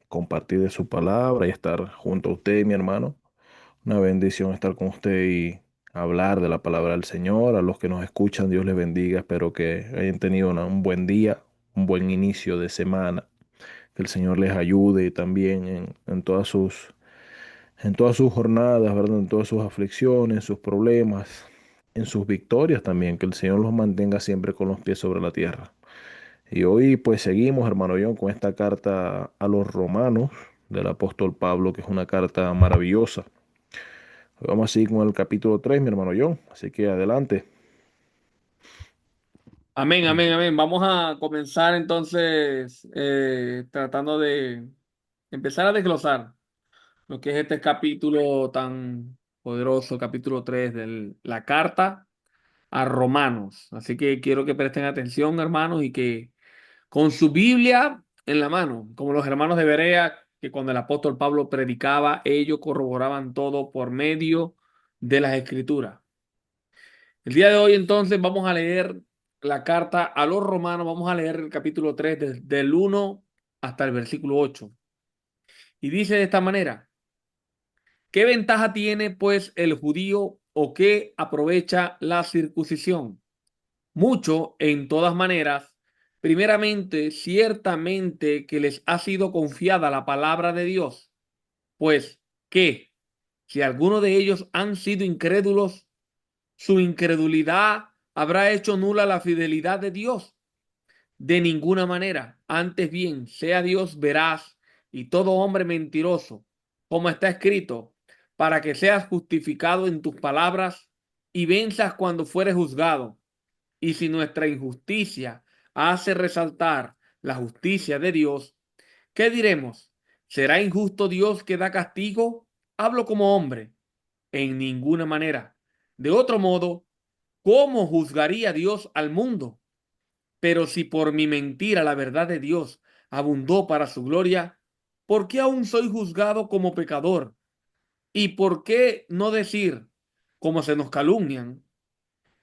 compartir de su palabra y estar junto a usted, mi hermano. Una bendición estar con usted y hablar de la palabra del Señor. A los que nos escuchan, Dios les bendiga. Espero que hayan tenido un buen día, un buen inicio de semana. Que el Señor les ayude también en todas sus jornadas, ¿verdad? En todas sus aflicciones, sus problemas, en sus victorias también. Que el Señor los mantenga siempre con los pies sobre la tierra. Y hoy pues seguimos, hermano John, con esta carta a los romanos del apóstol Pablo, que es una carta maravillosa. Vamos a seguir con el capítulo 3, mi hermano John. Así que adelante. Amén, amén, amén. Vamos a comenzar entonces tratando de empezar a desglosar lo que es este capítulo tan poderoso, capítulo 3 de la carta a Romanos. Así que quiero que presten atención, hermanos, y que con su Biblia en la mano, como los hermanos de Berea, que cuando el apóstol Pablo predicaba, ellos corroboraban todo por medio de las Escrituras. El día de hoy entonces vamos a leer la carta a los romanos, vamos a leer el capítulo 3 del 1 hasta el versículo 8. Y dice de esta manera: ¿qué ventaja tiene pues el judío o qué aprovecha la circuncisión? Mucho en todas maneras. Primeramente, ciertamente que les ha sido confiada la palabra de Dios, pues que si alguno de ellos han sido incrédulos, su incredulidad habrá hecho nula la fidelidad de Dios. De ninguna manera. Antes bien, sea Dios veraz y todo hombre mentiroso, como está escrito, para que seas justificado en tus palabras y venzas cuando fueres juzgado. Y si nuestra injusticia hace resaltar la justicia de Dios, ¿qué diremos? ¿Será injusto Dios que da castigo? Hablo como hombre. En ninguna manera. De otro modo, ¿cómo juzgaría Dios al mundo? Pero si por mi mentira la verdad de Dios abundó para su gloria, ¿por qué aún soy juzgado como pecador? ¿Y por qué no decir, como se nos calumnian,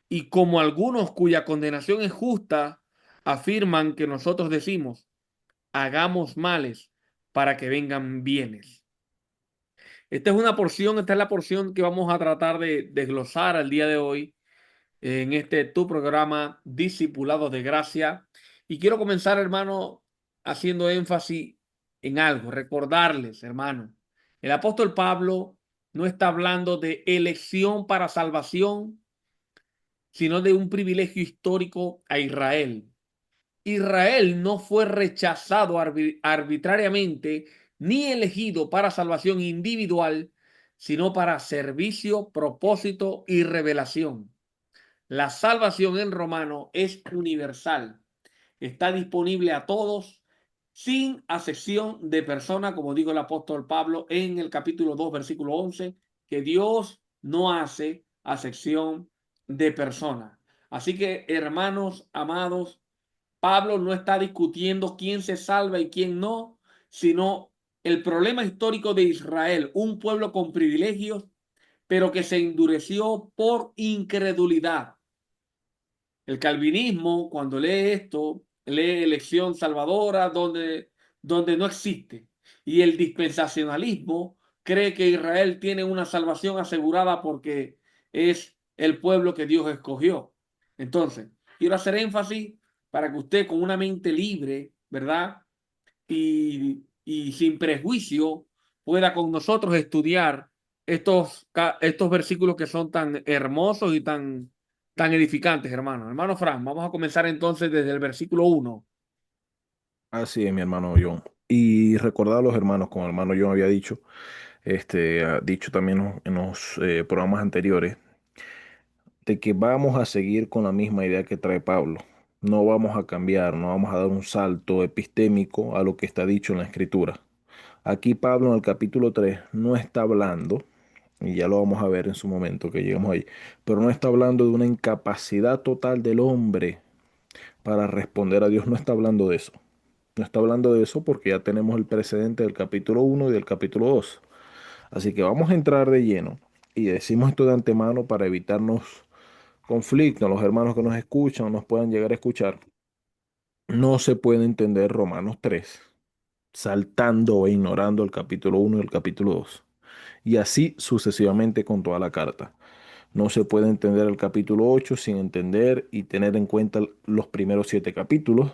y como algunos cuya condenación es justa, afirman que nosotros decimos, hagamos males para que vengan bienes? Esta es la porción que vamos a tratar de desglosar al día de hoy en este tu programa Discipulado de Gracia. Y quiero comenzar, hermano, haciendo énfasis en algo, recordarles, hermano, el apóstol Pablo no está hablando de elección para salvación, sino de un privilegio histórico a Israel. Israel no fue rechazado arbitrariamente ni elegido para salvación individual, sino para servicio, propósito y revelación. La salvación en romano es universal. Está disponible a todos sin acepción de persona, como dijo el apóstol Pablo en el capítulo 2, versículo 11, que Dios no hace acepción de persona. Así que, hermanos amados, Pablo no está discutiendo quién se salva y quién no, sino el problema histórico de Israel, un pueblo con privilegios, pero que se endureció por incredulidad. El calvinismo, cuando lee esto, lee elección salvadora donde no existe. Y el dispensacionalismo cree que Israel tiene una salvación asegurada porque es el pueblo que Dios escogió. Entonces, quiero hacer énfasis para que usted con una mente libre, ¿verdad? Y sin prejuicio pueda con nosotros estudiar estos versículos que son tan hermosos y tan edificantes, hermano. Hermano Fran, vamos a comenzar entonces desde el versículo 1. Así es, mi hermano John. Y recordar a los hermanos, como el hermano John había dicho, ha dicho también en los programas anteriores, de que vamos a seguir con la misma idea que trae Pablo. No vamos a cambiar, no vamos a dar un salto epistémico a lo que está dicho en la Escritura. Aquí Pablo en el capítulo 3 no está hablando, y ya lo vamos a ver en su momento que lleguemos ahí, pero no está hablando de una incapacidad total del hombre para responder a Dios, no está hablando de eso. No está hablando de eso porque ya tenemos el precedente del capítulo 1 y del capítulo 2. Así que vamos a entrar de lleno y decimos esto de antemano para evitarnos conflictos, los hermanos que nos escuchan o nos puedan llegar a escuchar. No se puede entender Romanos 3 saltando e ignorando el capítulo uno y el capítulo 2. Y así sucesivamente con toda la carta. No se puede entender el capítulo 8 sin entender y tener en cuenta los primeros 7 capítulos,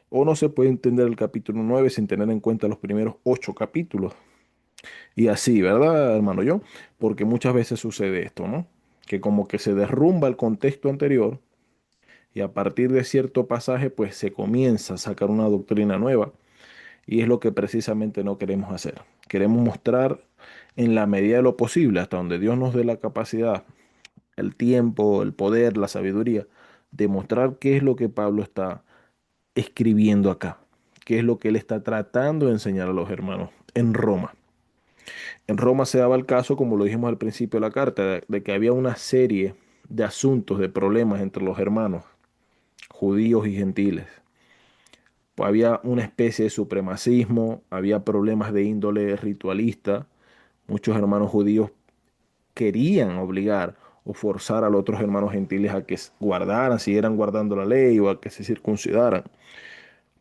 o no se puede entender el capítulo 9 sin tener en cuenta los primeros 8 capítulos. Y así, ¿verdad, hermano yo? Porque muchas veces sucede esto, ¿no? Que como que se derrumba el contexto anterior y a partir de cierto pasaje pues se comienza a sacar una doctrina nueva y es lo que precisamente no queremos hacer. Queremos mostrar en la medida de lo posible, hasta donde Dios nos dé la capacidad, el tiempo, el poder, la sabiduría, de mostrar qué es lo que Pablo está escribiendo acá, qué es lo que él está tratando de enseñar a los hermanos en Roma. En Roma se daba el caso, como lo dijimos al principio de la carta, de que había una serie de asuntos, de problemas entre los hermanos, judíos y gentiles. Pues había una especie de supremacismo, había problemas de índole ritualista. Muchos hermanos judíos querían obligar o forzar a los otros hermanos gentiles a que guardaran, siguieran guardando la ley o a que se circuncidaran.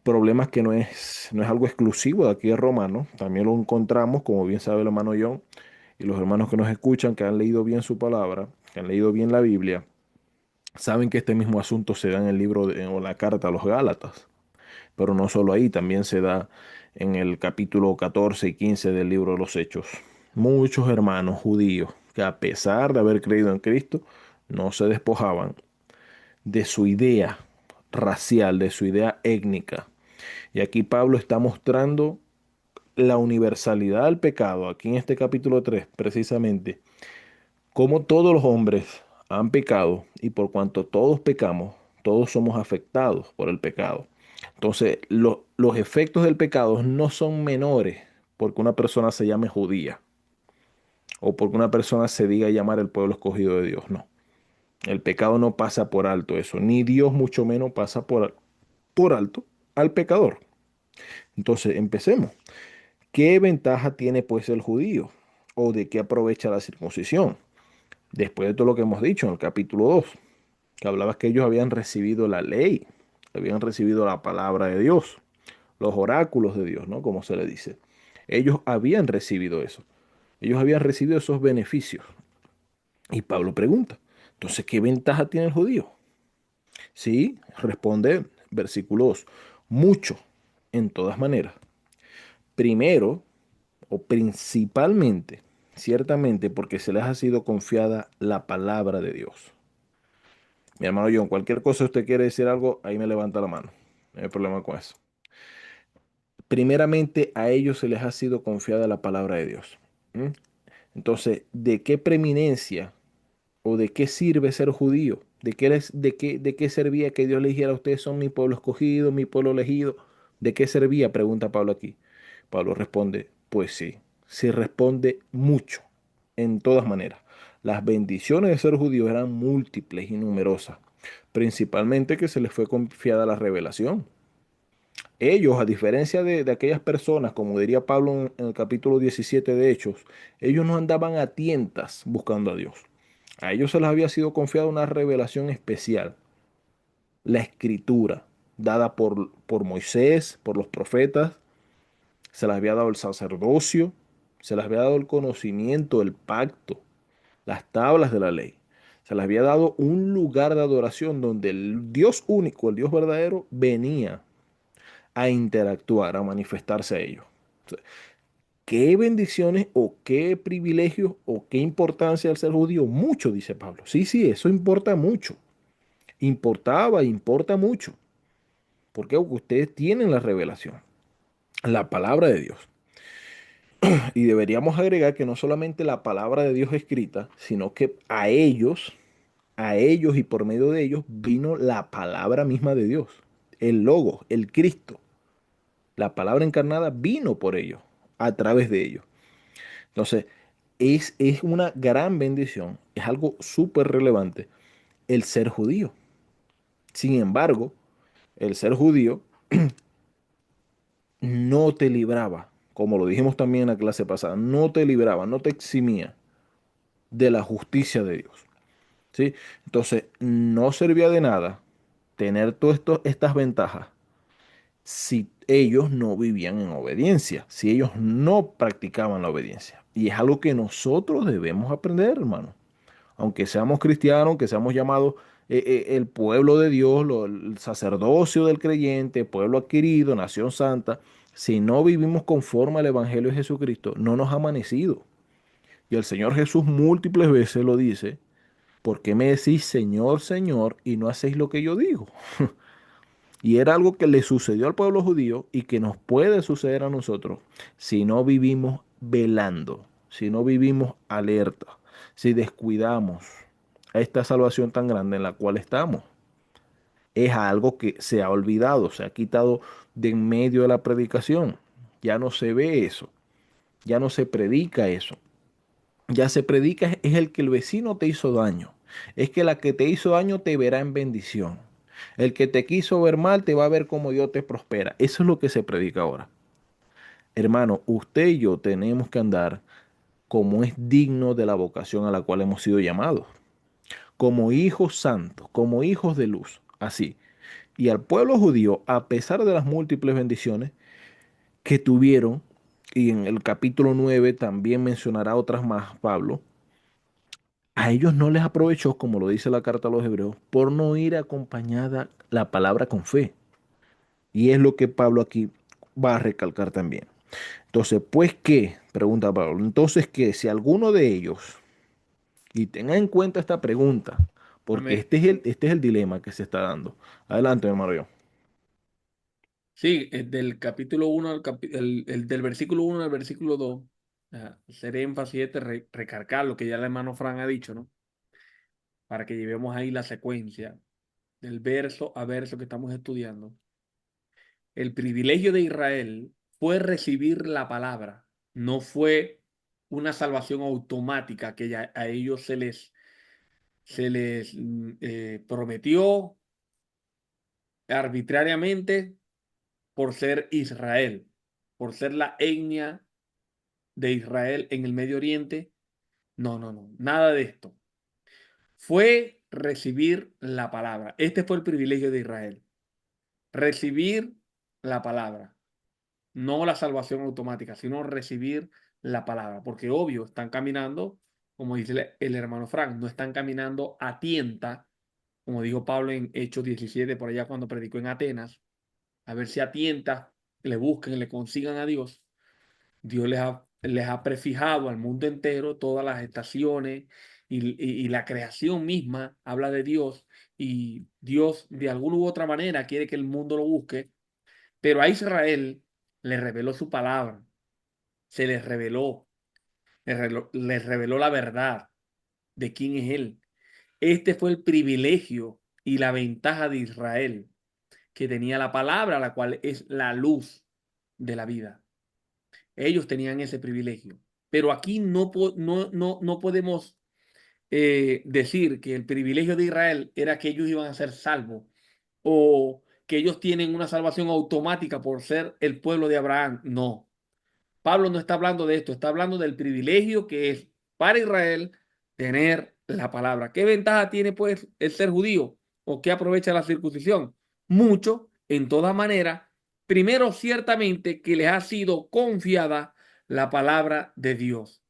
Problemas que no es algo exclusivo de aquí de Roma, ¿no? También lo encontramos, como bien sabe el hermano John, y los hermanos que nos escuchan, que han leído bien su palabra, que han leído bien la Biblia, saben que este mismo asunto se da en el libro o la carta a los Gálatas. Pero no solo ahí, también se da en el capítulo 14 y 15 del libro de los Hechos. Muchos hermanos judíos que a pesar de haber creído en Cristo, no se despojaban de su idea racial, de su idea étnica. Y aquí Pablo está mostrando la universalidad del pecado, aquí en este capítulo 3 precisamente, como todos los hombres han pecado y por cuanto todos pecamos, todos somos afectados por el pecado. Entonces, los efectos del pecado no son menores porque una persona se llame judía o porque una persona se diga llamar el pueblo escogido de Dios. No, el pecado no pasa por alto eso, ni Dios mucho menos pasa por alto al pecador. Entonces, empecemos. ¿Qué ventaja tiene pues el judío? ¿O de qué aprovecha la circuncisión? Después de todo lo que hemos dicho en el capítulo 2 que hablaba que ellos habían recibido la ley, habían recibido la palabra de Dios, los oráculos de Dios, ¿no? Como se le dice. Ellos habían recibido eso. Ellos habían recibido esos beneficios. Y Pablo pregunta, entonces, ¿qué ventaja tiene el judío? Sí, responde versículos, mucho, en todas maneras. Primero, o principalmente, ciertamente porque se les ha sido confiada la palabra de Dios. Mi hermano John, cualquier cosa usted quiere decir algo, ahí me levanta la mano. No hay problema con eso. Primeramente, a ellos se les ha sido confiada la palabra de Dios. ¿Mm? Entonces, ¿de qué preeminencia o de qué sirve ser judío? ¿De qué servía que Dios le dijera a ustedes son mi pueblo escogido, mi pueblo elegido? ¿De qué servía? Pregunta Pablo aquí. Pablo responde, pues sí, sí responde mucho, en todas maneras. Las bendiciones de ser judío eran múltiples y numerosas, principalmente que se les fue confiada la revelación. Ellos, a diferencia de aquellas personas, como diría Pablo en el capítulo 17 de Hechos, ellos no andaban a tientas buscando a Dios. A ellos se les había sido confiada una revelación especial, la escritura, dada por Moisés, por los profetas, se les había dado el sacerdocio, se les había dado el conocimiento, el pacto, las tablas de la ley. Se les había dado un lugar de adoración donde el Dios único, el Dios verdadero, venía a interactuar, a manifestarse a ellos. ¿Qué bendiciones o qué privilegios o qué importancia al ser judío? Mucho, dice Pablo. Sí, sí, eso importa mucho. Importaba, importa mucho. Porque ustedes tienen la revelación, la palabra de Dios. Y deberíamos agregar que no solamente la palabra de Dios escrita, sino que a ellos y por medio de ellos vino la palabra misma de Dios. El Logos, el Cristo. La palabra encarnada vino por ellos, a través de ellos. Entonces, es una gran bendición, es algo súper relevante el ser judío. Sin embargo, el ser judío no te libraba, como lo dijimos también en la clase pasada, no te libraba, no te eximía de la justicia de Dios. ¿Sí? Entonces, no servía de nada tener todas estas ventajas si ellos no vivían en obediencia, si ellos no practicaban la obediencia. Y es algo que nosotros debemos aprender, hermano. Aunque seamos cristianos, aunque seamos llamados el pueblo de Dios, el sacerdocio del creyente, pueblo adquirido, nación santa, si no vivimos conforme al Evangelio de Jesucristo, no nos ha amanecido. Y el Señor Jesús múltiples veces lo dice, ¿por qué me decís Señor, Señor y no hacéis lo que yo digo? Y era algo que le sucedió al pueblo judío y que nos puede suceder a nosotros si no vivimos velando, si no vivimos alerta, si descuidamos a esta salvación tan grande en la cual estamos. Es algo que se ha olvidado, se ha quitado de en medio de la predicación. Ya no se ve eso, ya no se predica eso. Ya se predica es el que el vecino te hizo daño. Es que la que te hizo daño te verá en bendición. El que te quiso ver mal te va a ver como Dios te prospera. Eso es lo que se predica ahora. Hermano, usted y yo tenemos que andar como es digno de la vocación a la cual hemos sido llamados. Como hijos santos, como hijos de luz. Así. Y al pueblo judío, a pesar de las múltiples bendiciones que tuvieron, y en el capítulo 9 también mencionará otras más, Pablo, a ellos no les aprovechó, como lo dice la carta a los hebreos, por no ir acompañada la palabra con fe. Y es lo que Pablo aquí va a recalcar también. Entonces, pues qué, pregunta Pablo, entonces que si alguno de ellos, y tenga en cuenta esta pregunta, porque Amén. este es el dilema que se está dando. Adelante, mi hermano yo. Sí, del capítulo uno del versículo uno al versículo 2, hacer énfasis recargar lo que ya el hermano Fran ha dicho, ¿no? Para que llevemos ahí la secuencia del verso a verso que estamos estudiando. El privilegio de Israel fue recibir la palabra, no fue una salvación automática que a ellos se les prometió arbitrariamente por ser Israel, por ser la etnia de Israel en el Medio Oriente. No, no, no, nada de esto. Fue recibir la palabra. Este fue el privilegio de Israel. Recibir la palabra. No la salvación automática, sino recibir la palabra. Porque obvio, están caminando, como dice el hermano Frank, no están caminando a tienta, como dijo Pablo en Hechos 17, por allá cuando predicó en Atenas, a ver si a tienta le busquen, le consigan a Dios. Dios les ha prefijado al mundo entero todas las estaciones y la creación misma habla de Dios y Dios de alguna u otra manera quiere que el mundo lo busque, pero a Israel le reveló su palabra, se les reveló, les reveló la verdad de quién es Él. Este fue el privilegio y la ventaja de Israel, que tenía la palabra, la cual es la luz de la vida. Ellos tenían ese privilegio. Pero aquí no podemos decir que el privilegio de Israel era que ellos iban a ser salvos o que ellos tienen una salvación automática por ser el pueblo de Abraham. No. Pablo no está hablando de esto, está hablando del privilegio que es para Israel tener la palabra. ¿Qué ventaja tiene pues el ser judío o qué aprovecha la circuncisión? Mucho, en toda manera. Primero, ciertamente que les ha sido confiada la palabra de Dios.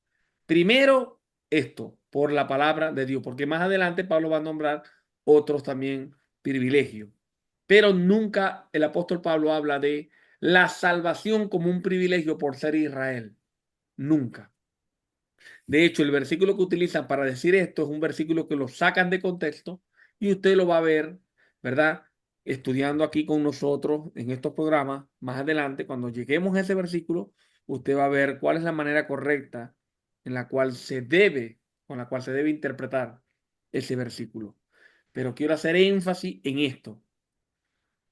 Primero, esto, por la palabra de Dios, porque más adelante Pablo va a nombrar otros también privilegios. Pero nunca el apóstol Pablo habla de la salvación como un privilegio por ser Israel. Nunca. De hecho, el versículo que utilizan para decir esto es un versículo que lo sacan de contexto y usted lo va a ver, ¿verdad? Estudiando aquí con nosotros en estos programas. Más adelante, cuando lleguemos a ese versículo, usted va a ver cuál es la manera correcta en la cual con la cual se debe interpretar ese versículo. Pero quiero hacer énfasis en esto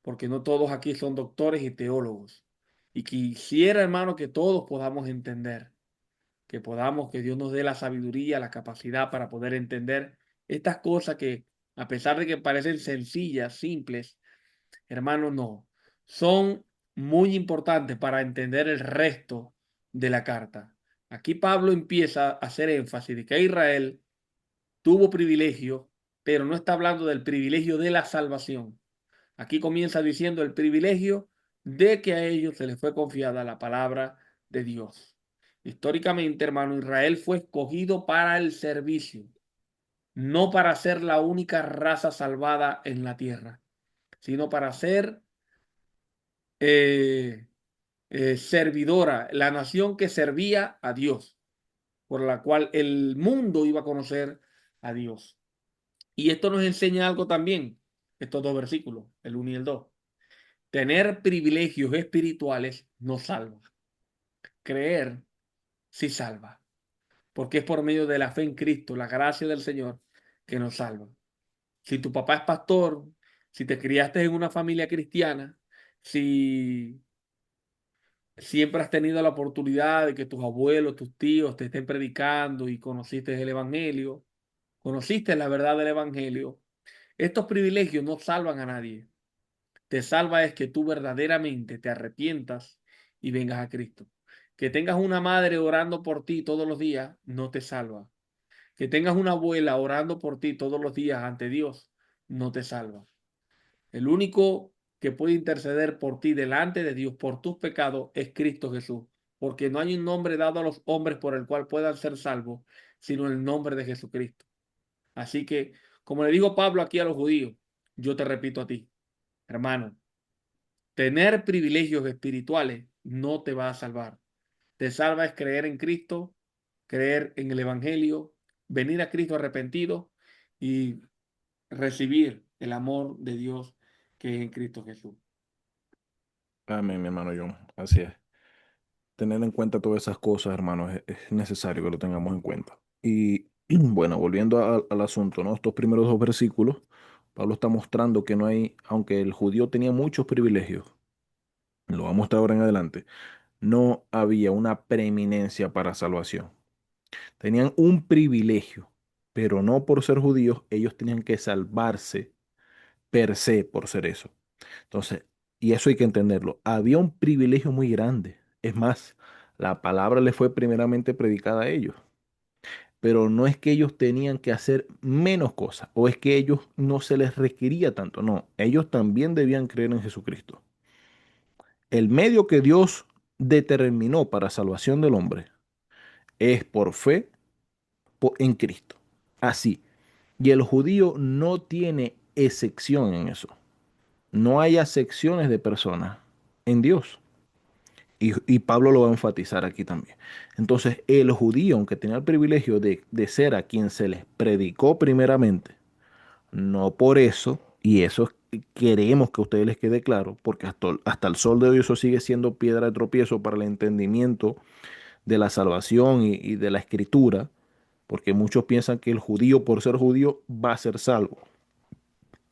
porque no todos aquí son doctores y teólogos. Y quisiera, hermano, que todos podamos entender, que Dios nos dé la sabiduría, la capacidad para poder entender estas cosas que, a pesar de que parecen sencillas, simples, hermano, no, son muy importantes para entender el resto de la carta. Aquí Pablo empieza a hacer énfasis de que Israel tuvo privilegio, pero no está hablando del privilegio de la salvación. Aquí comienza diciendo el privilegio de que a ellos se les fue confiada la palabra de Dios. Históricamente, hermano, Israel fue escogido para el servicio, no para ser la única raza salvada en la tierra, sino para ser eh, servidora, la nación que servía a Dios, por la cual el mundo iba a conocer a Dios. Y esto nos enseña algo también, estos dos versículos, el 1 y el 2. Tener privilegios espirituales no salva. Creer sí salva, porque es por medio de la fe en Cristo, la gracia del Señor, que nos salva. Si tu papá es pastor, si te criaste en una familia cristiana, si siempre has tenido la oportunidad de que tus abuelos, tus tíos te estén predicando y conociste el Evangelio, conociste la verdad del Evangelio, estos privilegios no salvan a nadie. Te salva es que tú verdaderamente te arrepientas y vengas a Cristo. Que tengas una madre orando por ti todos los días no te salva. Que tengas una abuela orando por ti todos los días ante Dios no te salva. El único que puede interceder por ti delante de Dios por tus pecados es Cristo Jesús, porque no hay un nombre dado a los hombres por el cual puedan ser salvos, sino el nombre de Jesucristo. Así que, como le digo Pablo aquí a los judíos, yo te repito a ti, hermano, tener privilegios espirituales no te va a salvar. Te salva es creer en Cristo, creer en el Evangelio, venir a Cristo arrepentido y recibir el amor de Dios que es en Cristo Jesús. Amén, mi hermano John. Así es. Tener en cuenta todas esas cosas, hermanos, es necesario que lo tengamos en cuenta. Y bueno, volviendo al asunto, ¿no? Estos primeros dos versículos, Pablo está mostrando que no hay, aunque el judío tenía muchos privilegios, lo va a mostrar ahora en adelante, no había una preeminencia para salvación. Tenían un privilegio, pero no por ser judíos, ellos tenían que salvarse per se por ser eso. Entonces, y eso hay que entenderlo, había un privilegio muy grande. Es más, la palabra le fue primeramente predicada a ellos, pero no es que ellos tenían que hacer menos cosas o es que ellos no se les requería tanto, no, ellos también debían creer en Jesucristo. El medio que Dios determinó para salvación del hombre es por fe en Cristo. Así. Y el judío no tiene excepción en eso. No hay acepciones de personas en Dios. Y Pablo lo va a enfatizar aquí también. Entonces, el judío, aunque tenía el privilegio de ser a quien se les predicó primeramente, no por eso, y eso queremos que a ustedes les quede claro, porque hasta el sol de hoy eso sigue siendo piedra de tropiezo para el entendimiento de la salvación y de la escritura, porque muchos piensan que el judío, por ser judío, va a ser salvo.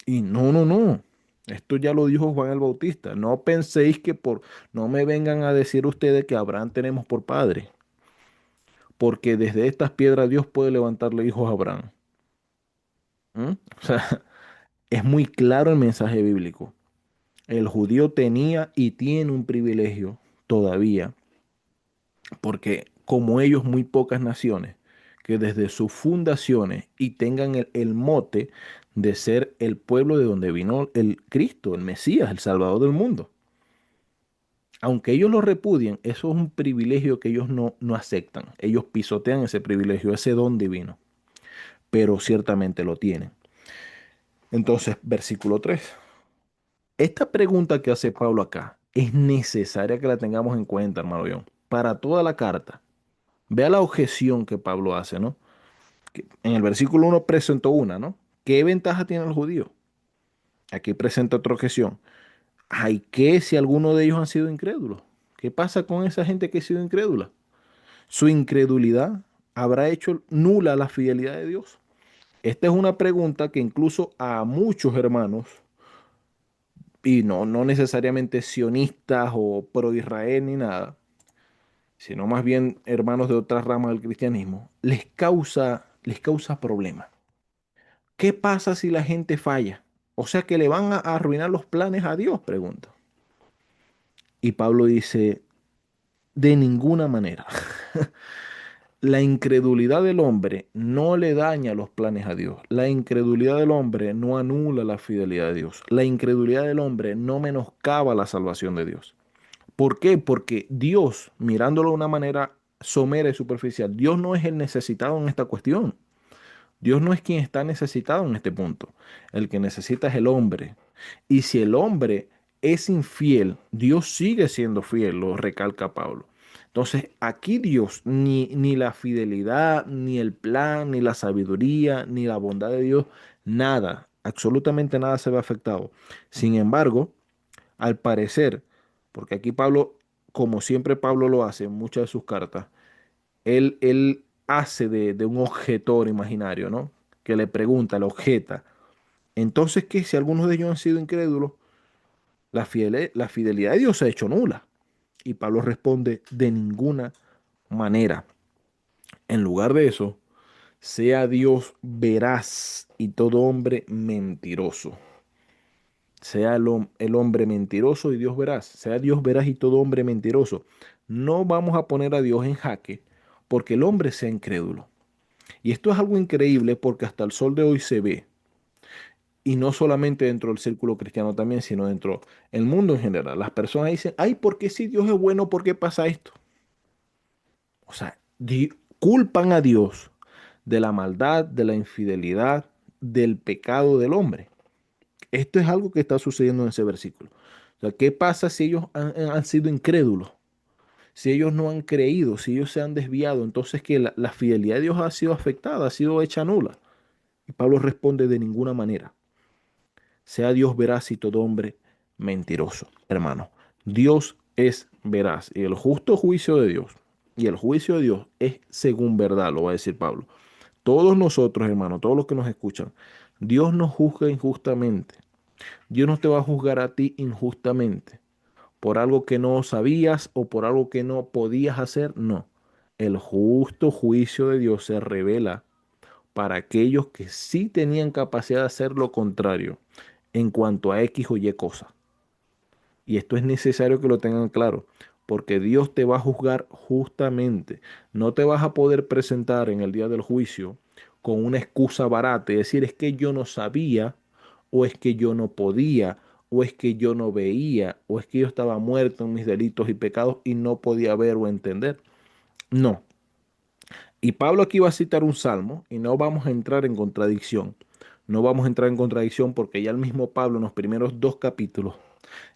Y no, no, no. Esto ya lo dijo Juan el Bautista. No penséis que no me vengan a decir ustedes que Abraham tenemos por padre, porque desde estas piedras Dios puede levantarle hijos a Abraham. ¿Mm? O sea, es muy claro el mensaje bíblico. El judío tenía y tiene un privilegio todavía, porque como ellos muy pocas naciones que desde sus fundaciones y tengan el mote de ser el pueblo de donde vino el Cristo, el Mesías, el Salvador del mundo. Aunque ellos lo repudien, eso es un privilegio que ellos no aceptan. Ellos pisotean ese privilegio, ese don divino, pero ciertamente lo tienen. Entonces, versículo 3. Esta pregunta que hace Pablo acá es necesaria que la tengamos en cuenta, hermano John, para toda la carta. Vea la objeción que Pablo hace, ¿no? Que en el versículo 1 presentó una, ¿no? ¿Qué ventaja tiene el judío? Aquí presenta otra objeción. Ay, ¿qué si alguno de ellos han sido incrédulos? ¿Qué pasa con esa gente que ha sido incrédula? Su incredulidad habrá hecho nula la fidelidad de Dios. Esta es una pregunta que incluso a muchos hermanos, y no necesariamente sionistas o pro Israel ni nada, sino más bien hermanos de otras ramas del cristianismo, les causa problemas. ¿Qué pasa si la gente falla? O sea que le van a arruinar los planes a Dios, pregunta. Y Pablo dice, de ninguna manera. La incredulidad del hombre no le daña los planes a Dios. La incredulidad del hombre no anula la fidelidad de Dios. La incredulidad del hombre no menoscaba la salvación de Dios. ¿Por qué? Porque Dios, mirándolo de una manera somera y superficial, Dios no es el necesitado en esta cuestión. Dios no es quien está necesitado en este punto. El que necesita es el hombre. Y si el hombre es infiel, Dios sigue siendo fiel, lo recalca Pablo. Entonces, aquí Dios, ni la fidelidad, ni el plan, ni la sabiduría, ni la bondad de Dios, nada, absolutamente nada se ve afectado. Sin embargo, al parecer, porque aquí Pablo, como siempre Pablo lo hace en muchas de sus cartas, él hace de un objetor imaginario, ¿no? Que le pregunta, le objeta. Entonces, ¿qué? Si algunos de ellos han sido incrédulos, la fidelidad de Dios se ha hecho nula. Y Pablo responde, de ninguna manera. En lugar de eso, sea Dios veraz y todo hombre mentiroso. Sea el hombre mentiroso y Dios veraz. Sea Dios veraz y todo hombre mentiroso. No vamos a poner a Dios en jaque porque el hombre sea incrédulo. Y esto es algo increíble porque hasta el sol de hoy se ve. Y no solamente dentro del círculo cristiano también, sino dentro del mundo en general. Las personas dicen, ay, ¿por qué si Dios es bueno, por qué pasa esto? O sea, culpan a Dios de la maldad, de la infidelidad, del pecado del hombre. Esto es algo que está sucediendo en ese versículo. O sea, ¿qué pasa si ellos han sido incrédulos? Si ellos no han creído, si ellos se han desviado, entonces que la fidelidad de Dios ha sido afectada, ha sido hecha nula. Y Pablo responde de ninguna manera. Sea Dios veraz y todo hombre mentiroso. Hermano, Dios es veraz y el justo juicio de Dios, y el juicio de Dios es según verdad, lo va a decir Pablo. Todos nosotros, hermano, todos los que nos escuchan, Dios no juzga injustamente. Dios no te va a juzgar a ti injustamente por algo que no sabías o por algo que no podías hacer. No. El justo juicio de Dios se revela para aquellos que sí tenían capacidad de hacer lo contrario en cuanto a X o Y cosa. Y esto es necesario que lo tengan claro, porque Dios te va a juzgar justamente. No te vas a poder presentar en el día del juicio con una excusa barata y decir es que yo no sabía, o es que yo no podía, o es que yo no veía, o es que yo estaba muerto en mis delitos y pecados y no podía ver o entender. No, y Pablo aquí va a citar un salmo y no vamos a entrar en contradicción. No vamos a entrar en contradicción porque ya el mismo Pablo en los primeros dos capítulos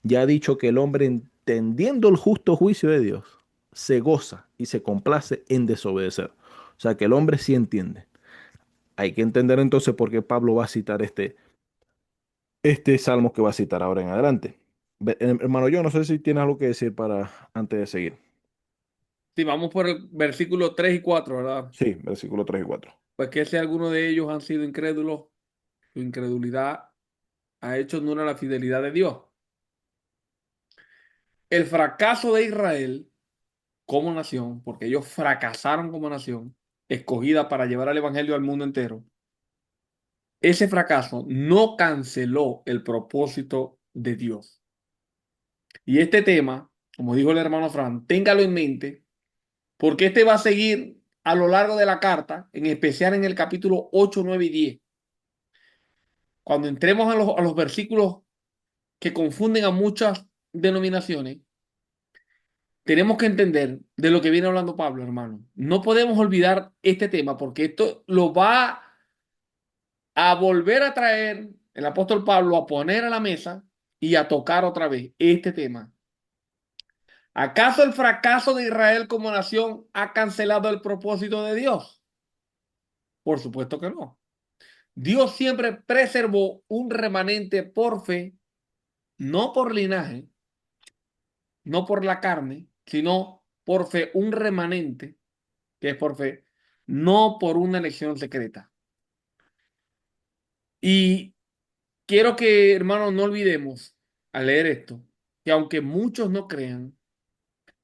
ya ha dicho que el hombre entendiendo el justo juicio de Dios se goza y se complace en desobedecer. O sea que el hombre sí entiende. Hay que entender entonces por qué Pablo va a citar este salmo que va a citar ahora en adelante. Hermano, yo no sé si tienes algo que decir para antes de seguir. Si vamos por el versículo 3 y 4, ¿verdad? Sí, versículo 3 y 4. Pues que si alguno de ellos han sido incrédulos, su incredulidad ha hecho nula la fidelidad de Dios. El fracaso de Israel como nación, porque ellos fracasaron como nación, escogida para llevar el evangelio al mundo entero, ese fracaso no canceló el propósito de Dios. Y este tema, como dijo el hermano Fran, téngalo en mente, porque este va a seguir a lo largo de la carta, en especial en el capítulo 8, 9 y 10. Cuando entremos a los versículos que confunden a muchas denominaciones, tenemos que entender de lo que viene hablando Pablo, hermano. No podemos olvidar este tema porque esto lo va a volver a traer el apóstol Pablo a poner a la mesa y a tocar otra vez este tema. ¿Acaso el fracaso de Israel como nación ha cancelado el propósito de Dios? Por supuesto que no. Dios siempre preservó un remanente por fe, no por linaje, no por la carne, sino por fe, un remanente que es por fe, no por una elección secreta. Y quiero que, hermanos, no olvidemos al leer esto, que aunque muchos no crean,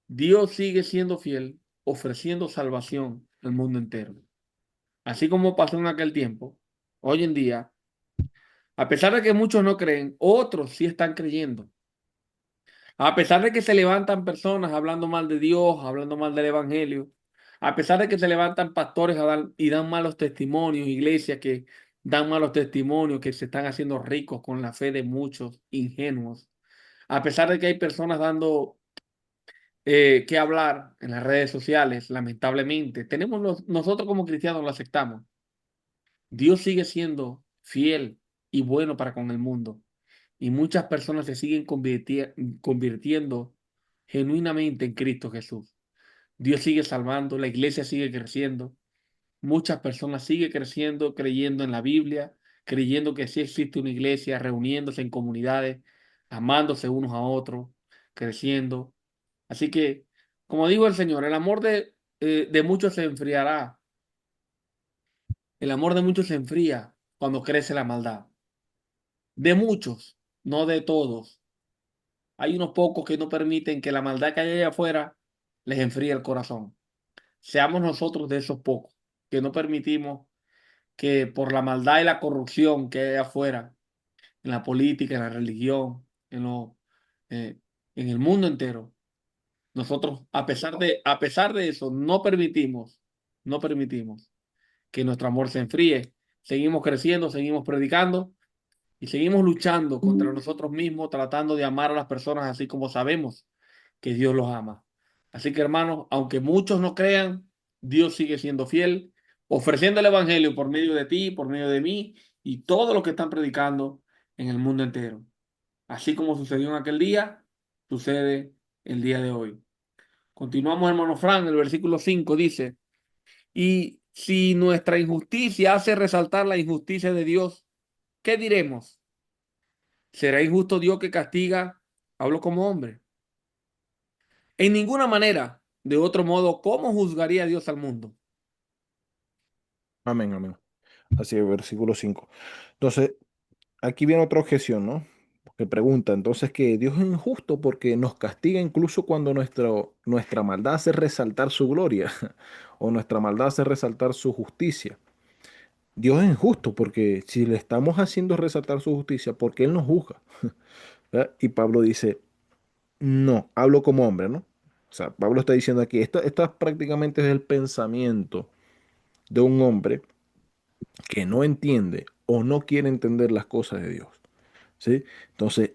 Dios sigue siendo fiel, ofreciendo salvación al mundo entero. Así como pasó en aquel tiempo, hoy en día, a pesar de que muchos no creen, otros sí están creyendo. A pesar de que se levantan personas hablando mal de Dios, hablando mal del Evangelio, A pesar de que se levantan pastores y dan malos testimonios, iglesias que dan malos testimonios, que se están haciendo ricos con la fe de muchos ingenuos. A pesar de que hay personas dando que hablar en las redes sociales, lamentablemente, nosotros como cristianos lo aceptamos. Dios sigue siendo fiel y bueno para con el mundo. Y muchas personas se siguen convirtiendo genuinamente en Cristo Jesús. Dios sigue salvando, la iglesia sigue creciendo. Muchas personas siguen creciendo, creyendo en la Biblia, creyendo que sí existe una iglesia, reuniéndose en comunidades, amándose unos a otros, creciendo. Así que, como dijo el Señor, el amor de muchos se enfriará. El amor de muchos se enfría cuando crece la maldad. De muchos, no de todos. Hay unos pocos que no permiten que la maldad que hay allá afuera les enfríe el corazón. Seamos nosotros de esos pocos que no permitimos que por la maldad y la corrupción que hay afuera, en la política, en la religión, eh, en el mundo entero, nosotros, a pesar de eso, no permitimos que nuestro amor se enfríe. Seguimos creciendo, seguimos predicando y seguimos luchando contra nosotros mismos, tratando de amar a las personas así como sabemos que Dios los ama. Así que hermanos, aunque muchos no crean, Dios sigue siendo fiel, ofreciendo el Evangelio por medio de ti, por medio de mí y todos los que están predicando en el mundo entero. Así como sucedió en aquel día, sucede el día de hoy. Continuamos, hermano Fran, el versículo 5 dice, y si nuestra injusticia hace resaltar la injusticia de Dios, ¿qué diremos? ¿Será injusto Dios que castiga? Hablo como hombre. En ninguna manera. De otro modo, ¿cómo juzgaría Dios al mundo? Amén, amén. Así es, versículo 5. Entonces, aquí viene otra objeción, ¿no? Que pregunta, entonces, que Dios es injusto porque nos castiga incluso cuando nuestra maldad hace resaltar su gloria o nuestra maldad hace resaltar su justicia. Dios es injusto porque si le estamos haciendo resaltar su justicia, porque Él nos juzga. ¿Verdad? Y Pablo dice, no, hablo como hombre, ¿no? O sea, Pablo está diciendo aquí, esto prácticamente es el pensamiento de un hombre que no entiende o no quiere entender las cosas de Dios, ¿sí? Entonces,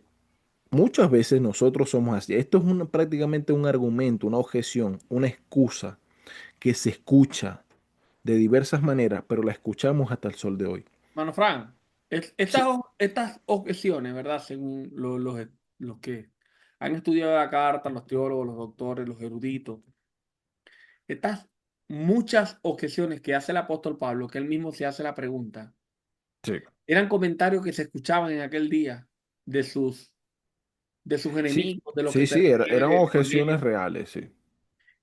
muchas veces nosotros somos así. Esto es prácticamente un argumento, una objeción, una excusa que se escucha de diversas maneras, pero la escuchamos hasta el sol de hoy. Mano Fran, Sí, estas objeciones, ¿verdad? Según los que han estudiado la carta, los teólogos, los doctores, los eruditos, estas muchas objeciones que hace el apóstol Pablo, que él mismo se hace la pregunta, sí, eran comentarios que se escuchaban en aquel día de sus sí, enemigos, de los que sí, se sí, reunían eran con objeciones ellos. reales, sí.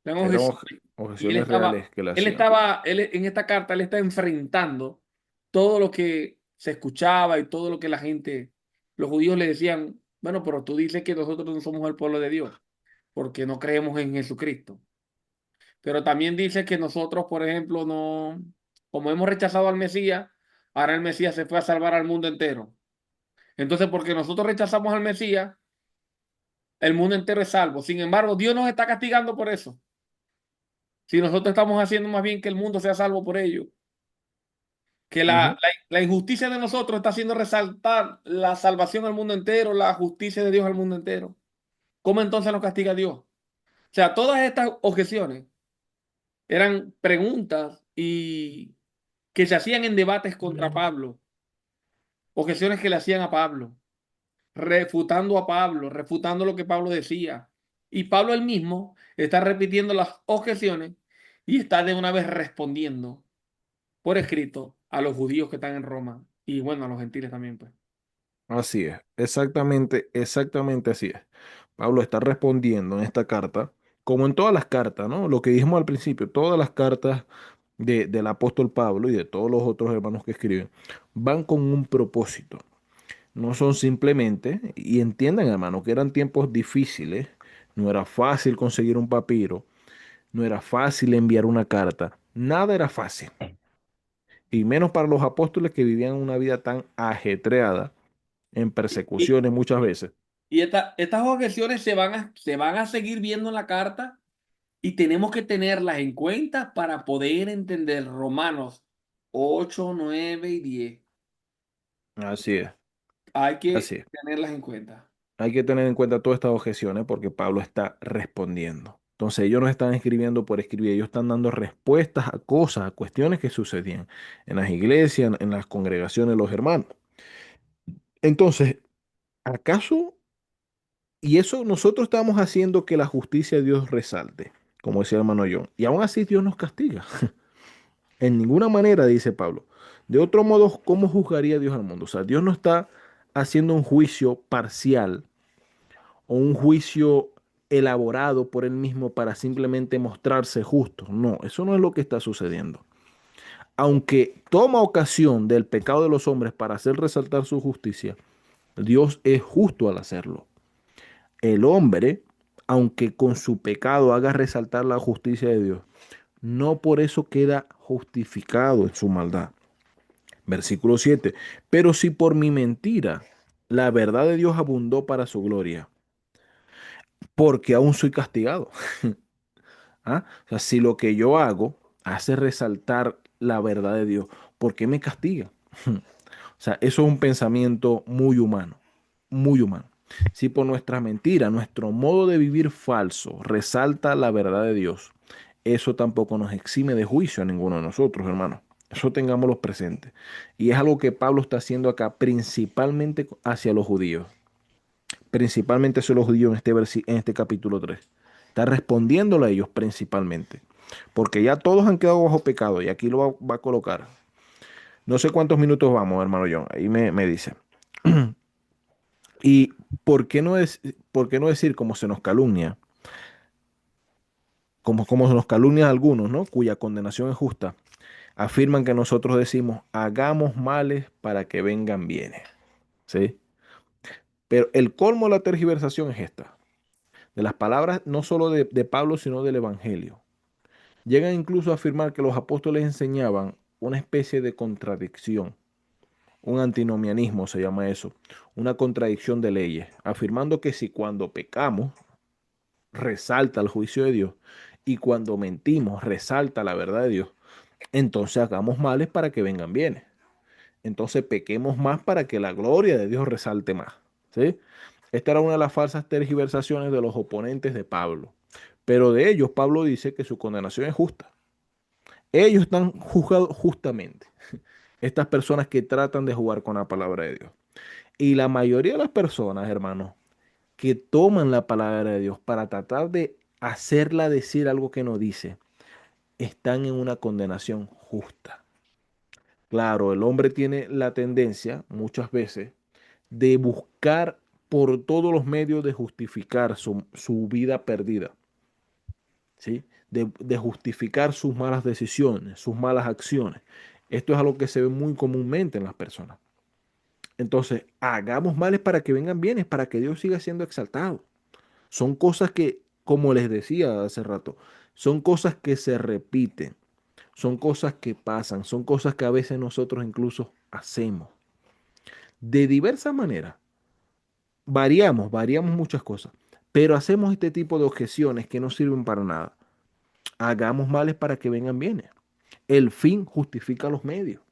Eran Eran objeciones. Y objeciones reales que le hacían. en esta carta, él está enfrentando todo lo que se escuchaba y todo lo que la gente, los judíos le decían, bueno, pero tú dices que nosotros no somos el pueblo de Dios, porque no creemos en Jesucristo. Pero también dice que nosotros, por ejemplo, no, como hemos rechazado al Mesías, ahora el Mesías se fue a salvar al mundo entero. Entonces, porque nosotros rechazamos al Mesías, el mundo entero es salvo. Sin embargo, Dios nos está castigando por eso. Si nosotros estamos haciendo más bien que el mundo sea salvo por ello, que Ujú. la injusticia de nosotros está haciendo resaltar la salvación al mundo entero, la justicia de Dios al mundo entero. ¿Cómo entonces nos castiga Dios? O sea, todas estas objeciones eran preguntas y que se hacían en debates contra Pablo, objeciones que le hacían a Pablo, refutando a Pablo, refutando lo que Pablo decía. Y Pablo él mismo está repitiendo las objeciones y está de una vez respondiendo por escrito a los judíos que están en Roma y bueno, a los gentiles también, pues. Así es, exactamente, exactamente así es. Pablo está respondiendo en esta carta, como en todas las cartas, ¿no? Lo que dijimos al principio, todas las cartas del apóstol Pablo y de todos los otros hermanos que escriben, van con un propósito. No son simplemente, y entiendan, hermano, que eran tiempos difíciles, no era fácil conseguir un papiro, no era fácil enviar una carta, nada era fácil. Y menos para los apóstoles que vivían una vida tan ajetreada en Y, persecuciones muchas veces. y estas objeciones se van a seguir viendo en la carta Y tenemos que tenerlas en cuenta para poder entender Romanos 8, 9 y 10. Así es, Hay así que es. tenerlas en cuenta. Hay que tener en cuenta todas estas objeciones porque Pablo está respondiendo. Entonces ellos no están escribiendo por escribir, ellos están dando respuestas a cosas, a cuestiones que sucedían en las iglesias, en las congregaciones de los hermanos. Entonces, ¿acaso? Y eso nosotros estamos haciendo que la justicia de Dios resalte, como decía el hermano John. Y aún así Dios nos castiga. En ninguna manera, dice Pablo. De otro modo, ¿cómo juzgaría Dios al mundo? O sea, Dios no está haciendo un juicio parcial o un juicio elaborado por él mismo para simplemente mostrarse justo. No, eso no es lo que está sucediendo. Aunque toma ocasión del pecado de los hombres para hacer resaltar su justicia, Dios es justo al hacerlo. El hombre, aunque con su pecado haga resaltar la justicia de Dios, no por eso queda justificado en su maldad. Versículo 7. Pero si por mi mentira la verdad de Dios abundó para su gloria, porque aún soy castigado. ¿Ah? O sea, si lo que yo hago hace resaltar la verdad de Dios, ¿por qué me castiga? O sea, eso es un pensamiento muy humano, muy humano. Si por nuestras mentiras, nuestro modo de vivir falso resalta la verdad de Dios, eso tampoco nos exime de juicio a ninguno de nosotros, hermano. Eso tengámoslo presente. Y es algo que Pablo está haciendo acá principalmente hacia los judíos. Principalmente hacia los judíos en este capítulo 3. Está respondiéndole a ellos principalmente. Porque ya todos han quedado bajo pecado y aquí lo va a colocar. No sé cuántos minutos vamos, hermano John. Ahí me dice. ¿Y por qué no decir como se nos calumnia? Como se nos calumnia a algunos, ¿no? Cuya condenación es justa. Afirman que nosotros decimos, hagamos males para que vengan bienes. ¿Sí? Pero el colmo de la tergiversación es esta. De las palabras no solo de Pablo, sino del Evangelio. Llegan incluso a afirmar que los apóstoles enseñaban una especie de contradicción, un antinomianismo se llama eso, una contradicción de leyes, afirmando que si cuando pecamos resalta el juicio de Dios y cuando mentimos resalta la verdad de Dios, entonces hagamos males para que vengan bienes. Entonces pequemos más para que la gloria de Dios resalte más. ¿Sí? Esta era una de las falsas tergiversaciones de los oponentes de Pablo. Pero de ellos Pablo dice que su condenación es justa. Ellos están juzgados justamente. Estas personas que tratan de jugar con la palabra de Dios. Y la mayoría de las personas, hermanos, que toman la palabra de Dios para tratar de hacerla decir algo que no dice, están en una condenación justa. Claro, el hombre tiene la tendencia, muchas veces, de buscar por todos los medios de justificar su vida perdida, ¿sí? De justificar sus malas decisiones, sus malas acciones. Esto es algo que se ve muy comúnmente en las personas. Entonces, hagamos males para que vengan bienes, para que Dios siga siendo exaltado. Son cosas que, como les decía hace rato, son cosas que se repiten, son cosas que pasan, son cosas que a veces nosotros incluso hacemos. De diversas maneras, variamos muchas cosas, pero hacemos este tipo de objeciones que no sirven para nada. Hagamos males para que vengan bienes. El fin justifica los medios.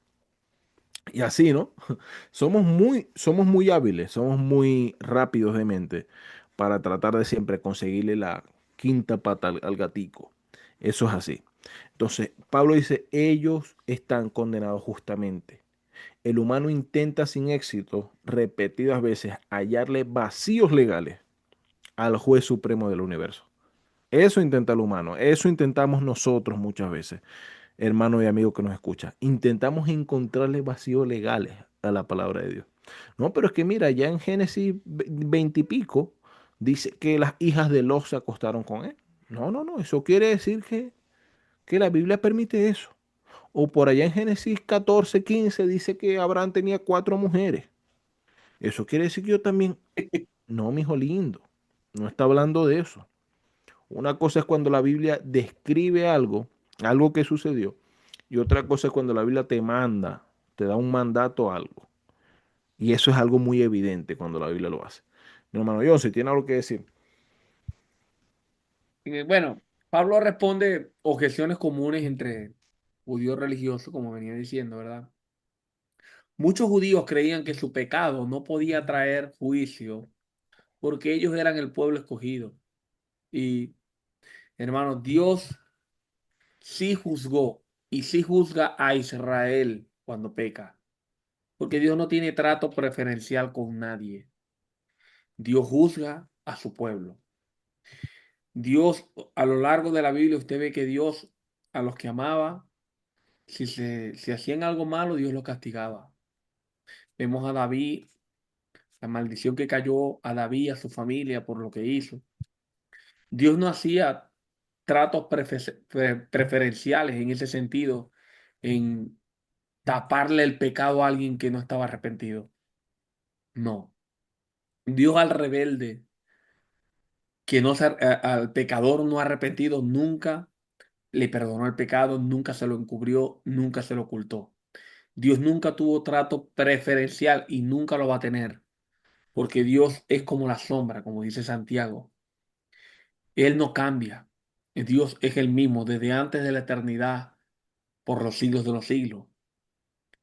Y así, ¿no? Somos muy hábiles, somos muy rápidos de mente para tratar de siempre conseguirle la quinta pata al gatico. Eso es así. Entonces, Pablo dice, ellos están condenados justamente. El humano intenta sin éxito repetidas veces hallarle vacíos legales al juez supremo del universo. Eso intenta el humano, eso intentamos nosotros muchas veces, hermano y amigo que nos escucha. Intentamos encontrarle vacíos legales a la palabra de Dios. No, pero es que mira, ya en Génesis 20 y pico dice que las hijas de Lot se acostaron con él. No, no, no, eso quiere decir que la Biblia permite eso. O por allá en Génesis 14:15 dice que Abraham tenía 4 mujeres. Eso quiere decir que yo también. No, mi hijo lindo, no está hablando de eso. Una cosa es cuando la Biblia describe algo, algo que sucedió, y otra cosa es cuando la Biblia te manda, te da un mandato a algo. Y eso es algo muy evidente cuando la Biblia lo hace. Mi hermano John, si tiene algo que decir. Bueno. Pablo responde objeciones comunes entre judíos religiosos, como venía diciendo, ¿verdad? Muchos judíos creían que su pecado no podía traer juicio porque ellos eran el pueblo escogido. Y, hermanos, Dios sí juzgó y sí juzga a Israel cuando peca, porque Dios no tiene trato preferencial con nadie. Dios juzga a su pueblo. Dios, a lo largo de la Biblia, usted ve que Dios a los que amaba, si hacían algo malo, Dios los castigaba. Vemos a David, la maldición que cayó a David y a su familia por lo que hizo. Dios no hacía tratos preferenciales en ese sentido, en taparle el pecado a alguien que no estaba arrepentido. No. Dios al rebelde, que no se, al pecador no arrepentido, nunca le perdonó el pecado, nunca se lo encubrió, nunca se lo ocultó. Dios nunca tuvo trato preferencial y nunca lo va a tener, porque Dios es como la sombra, como dice Santiago. Él no cambia. Dios es el mismo desde antes de la eternidad, por los siglos de los siglos.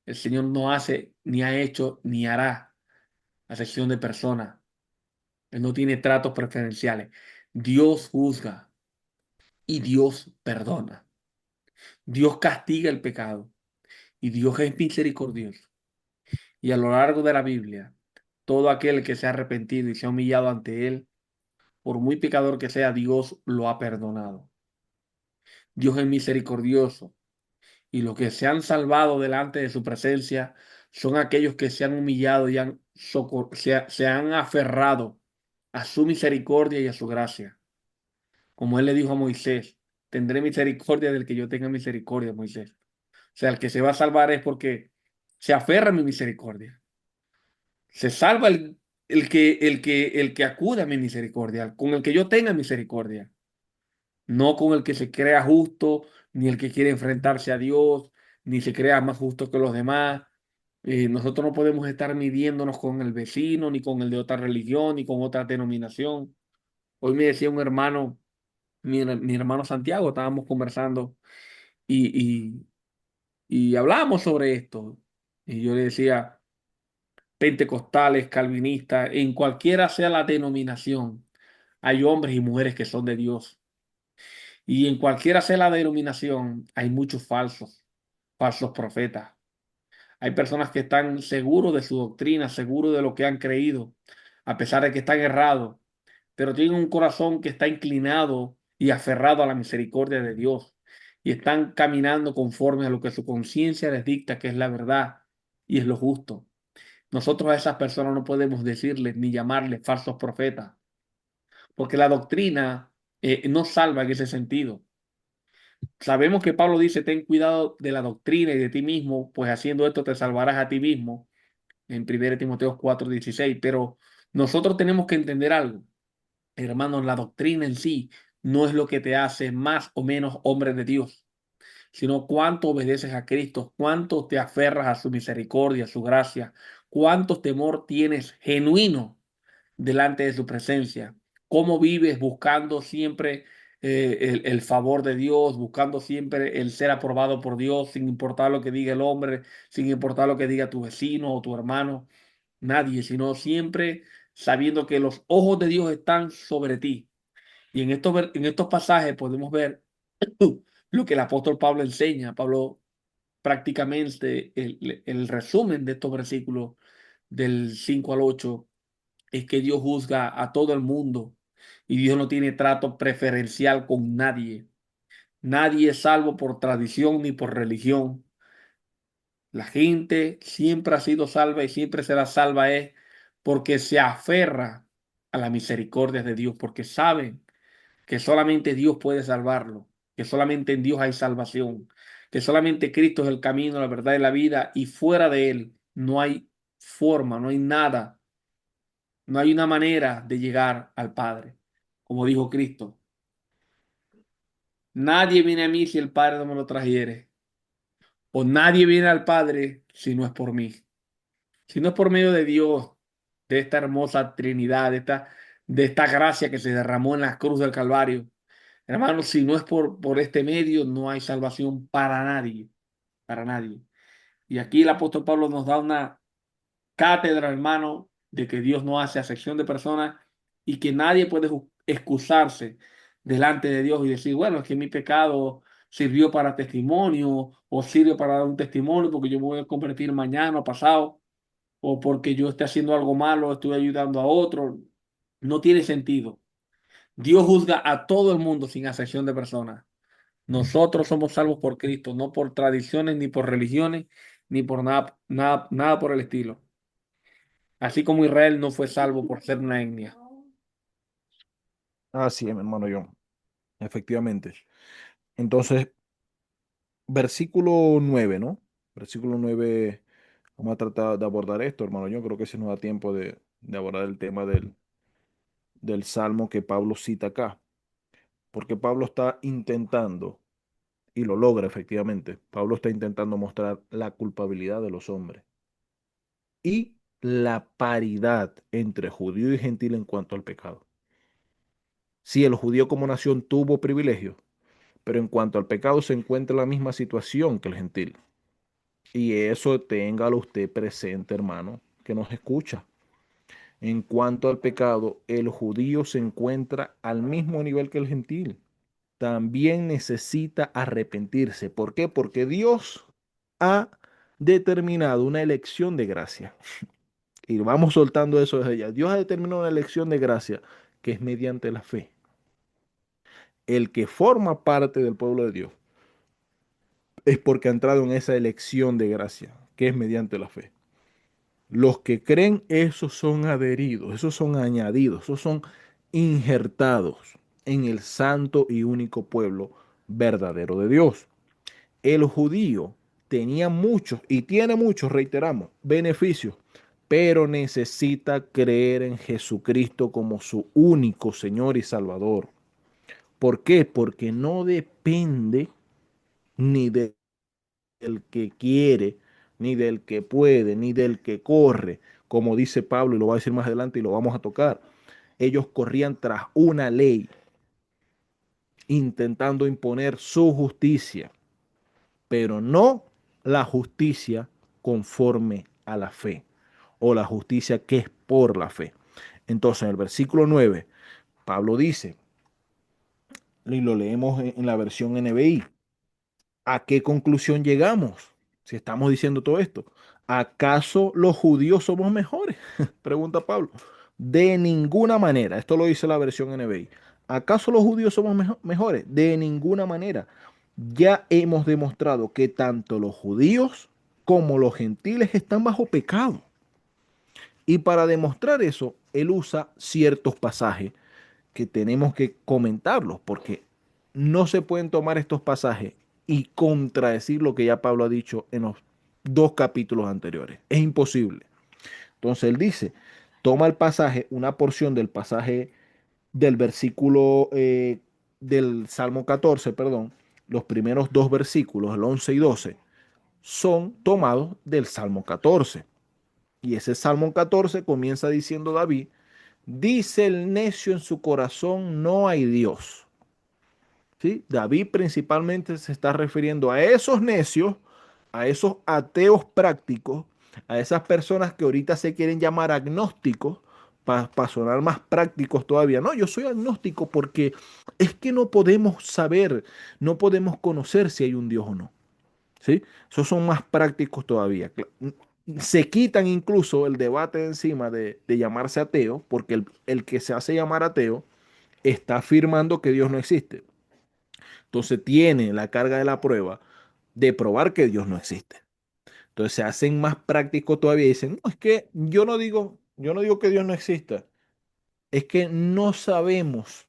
El Señor no hace, ni ha hecho, ni hará acepción de personas. Él no tiene tratos preferenciales. Dios juzga y Dios perdona. Dios castiga el pecado y Dios es misericordioso. Y a lo largo de la Biblia, todo aquel que se ha arrepentido y se ha humillado ante Él, por muy pecador que sea, Dios lo ha perdonado. Dios es misericordioso y los que se han salvado delante de su presencia son aquellos que se han humillado y se han aferrado a su misericordia y a su gracia. Como Él le dijo a Moisés, tendré misericordia del que yo tenga misericordia, Moisés. O sea, el que se va a salvar es porque se aferra a mi misericordia. Se salva el que acude a mi misericordia, con el que yo tenga misericordia, no con el que se crea justo, ni el que quiere enfrentarse a Dios, ni se crea más justo que los demás. Nosotros no podemos estar midiéndonos con el vecino, ni con el de otra religión, ni con otra denominación. Hoy me decía un hermano, mi hermano Santiago, estábamos conversando y, y hablamos sobre esto. Y yo le decía, pentecostales, calvinistas, en cualquiera sea la denominación, hay hombres y mujeres que son de Dios. Y en cualquiera sea la denominación, hay muchos falsos profetas. Hay personas que están seguros de su doctrina, seguros de lo que han creído, a pesar de que están errados, pero tienen un corazón que está inclinado y aferrado a la misericordia de Dios. Y están caminando conforme a lo que su conciencia les dicta, que es la verdad y es lo justo. Nosotros a esas personas no podemos decirles ni llamarles falsos profetas, porque la doctrina no salva en ese sentido. Sabemos que Pablo dice, ten cuidado de la doctrina y de ti mismo, pues haciendo esto te salvarás a ti mismo, en 1 Timoteo 4:16. Pero nosotros tenemos que entender algo, hermanos, la doctrina en sí no es lo que te hace más o menos hombre de Dios, sino cuánto obedeces a Cristo, cuánto te aferras a su misericordia, a su gracia, cuánto temor tienes genuino delante de su presencia, cómo vives buscando siempre el favor de Dios, buscando siempre el ser aprobado por Dios, sin importar lo que diga el hombre, sin importar lo que diga tu vecino o tu hermano, nadie, sino siempre sabiendo que los ojos de Dios están sobre ti. Y en estos pasajes podemos ver lo que el apóstol Pablo enseña. Pablo prácticamente el resumen de estos versículos del 5 al 8 es que Dios juzga a todo el mundo y Dios no tiene trato preferencial con nadie. Nadie es salvo por tradición ni por religión. La gente siempre ha sido salva y siempre será salva es porque se aferra a la misericordia de Dios, porque saben que solamente Dios puede salvarlo, que solamente en Dios hay salvación, que solamente Cristo es el camino, la verdad y la vida, y fuera de Él no hay forma, no hay nada, no hay una manera de llegar al Padre. Como dijo Cristo, nadie viene a mí si el Padre no me lo trajere, o nadie viene al Padre si no es por mí. Si no es por medio de Dios, de esta hermosa Trinidad, de esta gracia que se derramó en la cruz del Calvario. Hermano, si no es por este medio, no hay salvación para nadie, para nadie. Y aquí el apóstol Pablo nos da una cátedra, hermano, de que Dios no hace acepción de personas y que nadie puede excusarse delante de Dios y decir, bueno, es que mi pecado sirvió para testimonio o sirve para dar un testimonio porque yo me voy a convertir mañana o pasado o porque yo esté haciendo algo malo, estoy ayudando a otro. No tiene sentido. Dios juzga a todo el mundo sin acepción de personas. Nosotros somos salvos por Cristo, no por tradiciones, ni por religiones, ni por nada, nada, nada por el estilo. Así como Israel no fue salvo por ser una etnia. Así es, mi hermano John, efectivamente. Entonces, versículo 9, ¿no? Versículo 9. Vamos a tratar de abordar esto, hermano. Yo creo que si nos da tiempo de abordar el tema del salmo que Pablo cita acá, porque Pablo está intentando, y lo logra efectivamente, Pablo está intentando mostrar la culpabilidad de los hombres y la paridad entre judío y gentil en cuanto al pecado. Si el judío como nación tuvo privilegios, pero en cuanto al pecado se encuentra en la misma situación que el gentil. Y eso téngalo usted presente, hermano, que nos escucha. En cuanto al pecado, el judío se encuentra al mismo nivel que el gentil. También necesita arrepentirse. ¿Por qué? Porque Dios ha determinado una elección de gracia. Y vamos soltando eso desde allá. Dios ha determinado una elección de gracia que es mediante la fe. El que forma parte del pueblo de Dios es porque ha entrado en esa elección de gracia, que es mediante la fe. Los que creen, esos son adheridos, esos son añadidos, esos son injertados en el santo y único pueblo verdadero de Dios. El judío tenía muchos y tiene muchos, reiteramos, beneficios, pero necesita creer en Jesucristo como su único Señor y Salvador. ¿Por qué? Porque no depende ni del que quiere, ni del que puede, ni del que corre, como dice Pablo, y lo va a decir más adelante y lo vamos a tocar. Ellos corrían tras una ley, intentando imponer su justicia, pero no la justicia conforme a la fe, o la justicia que es por la fe. Entonces, en el versículo 9, Pablo dice, y lo leemos en la versión NBI, ¿a qué conclusión llegamos si estamos diciendo todo esto? ¿Acaso los judíos somos mejores? Pregunta Pablo. De ninguna manera. Esto lo dice la versión NBI. ¿Acaso los judíos somos mejores? De ninguna manera. Ya hemos demostrado que tanto los judíos como los gentiles están bajo pecado. Y para demostrar eso, él usa ciertos pasajes que tenemos que comentarlos, porque no se pueden tomar estos pasajes y contradecir lo que ya Pablo ha dicho en los dos capítulos anteriores. Es imposible. Entonces él dice, toma el pasaje, una porción del pasaje del versículo del Salmo 14, perdón, los primeros dos versículos, el 11 y 12, son tomados del Salmo 14. Y ese Salmo 14 comienza diciendo David, dice el necio en su corazón, no hay Dios. ¿Sí? David principalmente se está refiriendo a esos necios, a esos ateos prácticos, a esas personas que ahorita se quieren llamar agnósticos, para sonar más prácticos todavía. No, yo soy agnóstico porque es que no podemos saber, no podemos conocer si hay un Dios o no. ¿Sí? Esos son más prácticos todavía. Se quitan incluso el debate de encima de llamarse ateo, porque el que se hace llamar ateo está afirmando que Dios no existe. Entonces tiene la carga de la prueba de probar que Dios no existe. Entonces se hacen más prácticos todavía y dicen, no, es que yo no digo que Dios no exista, es que no sabemos,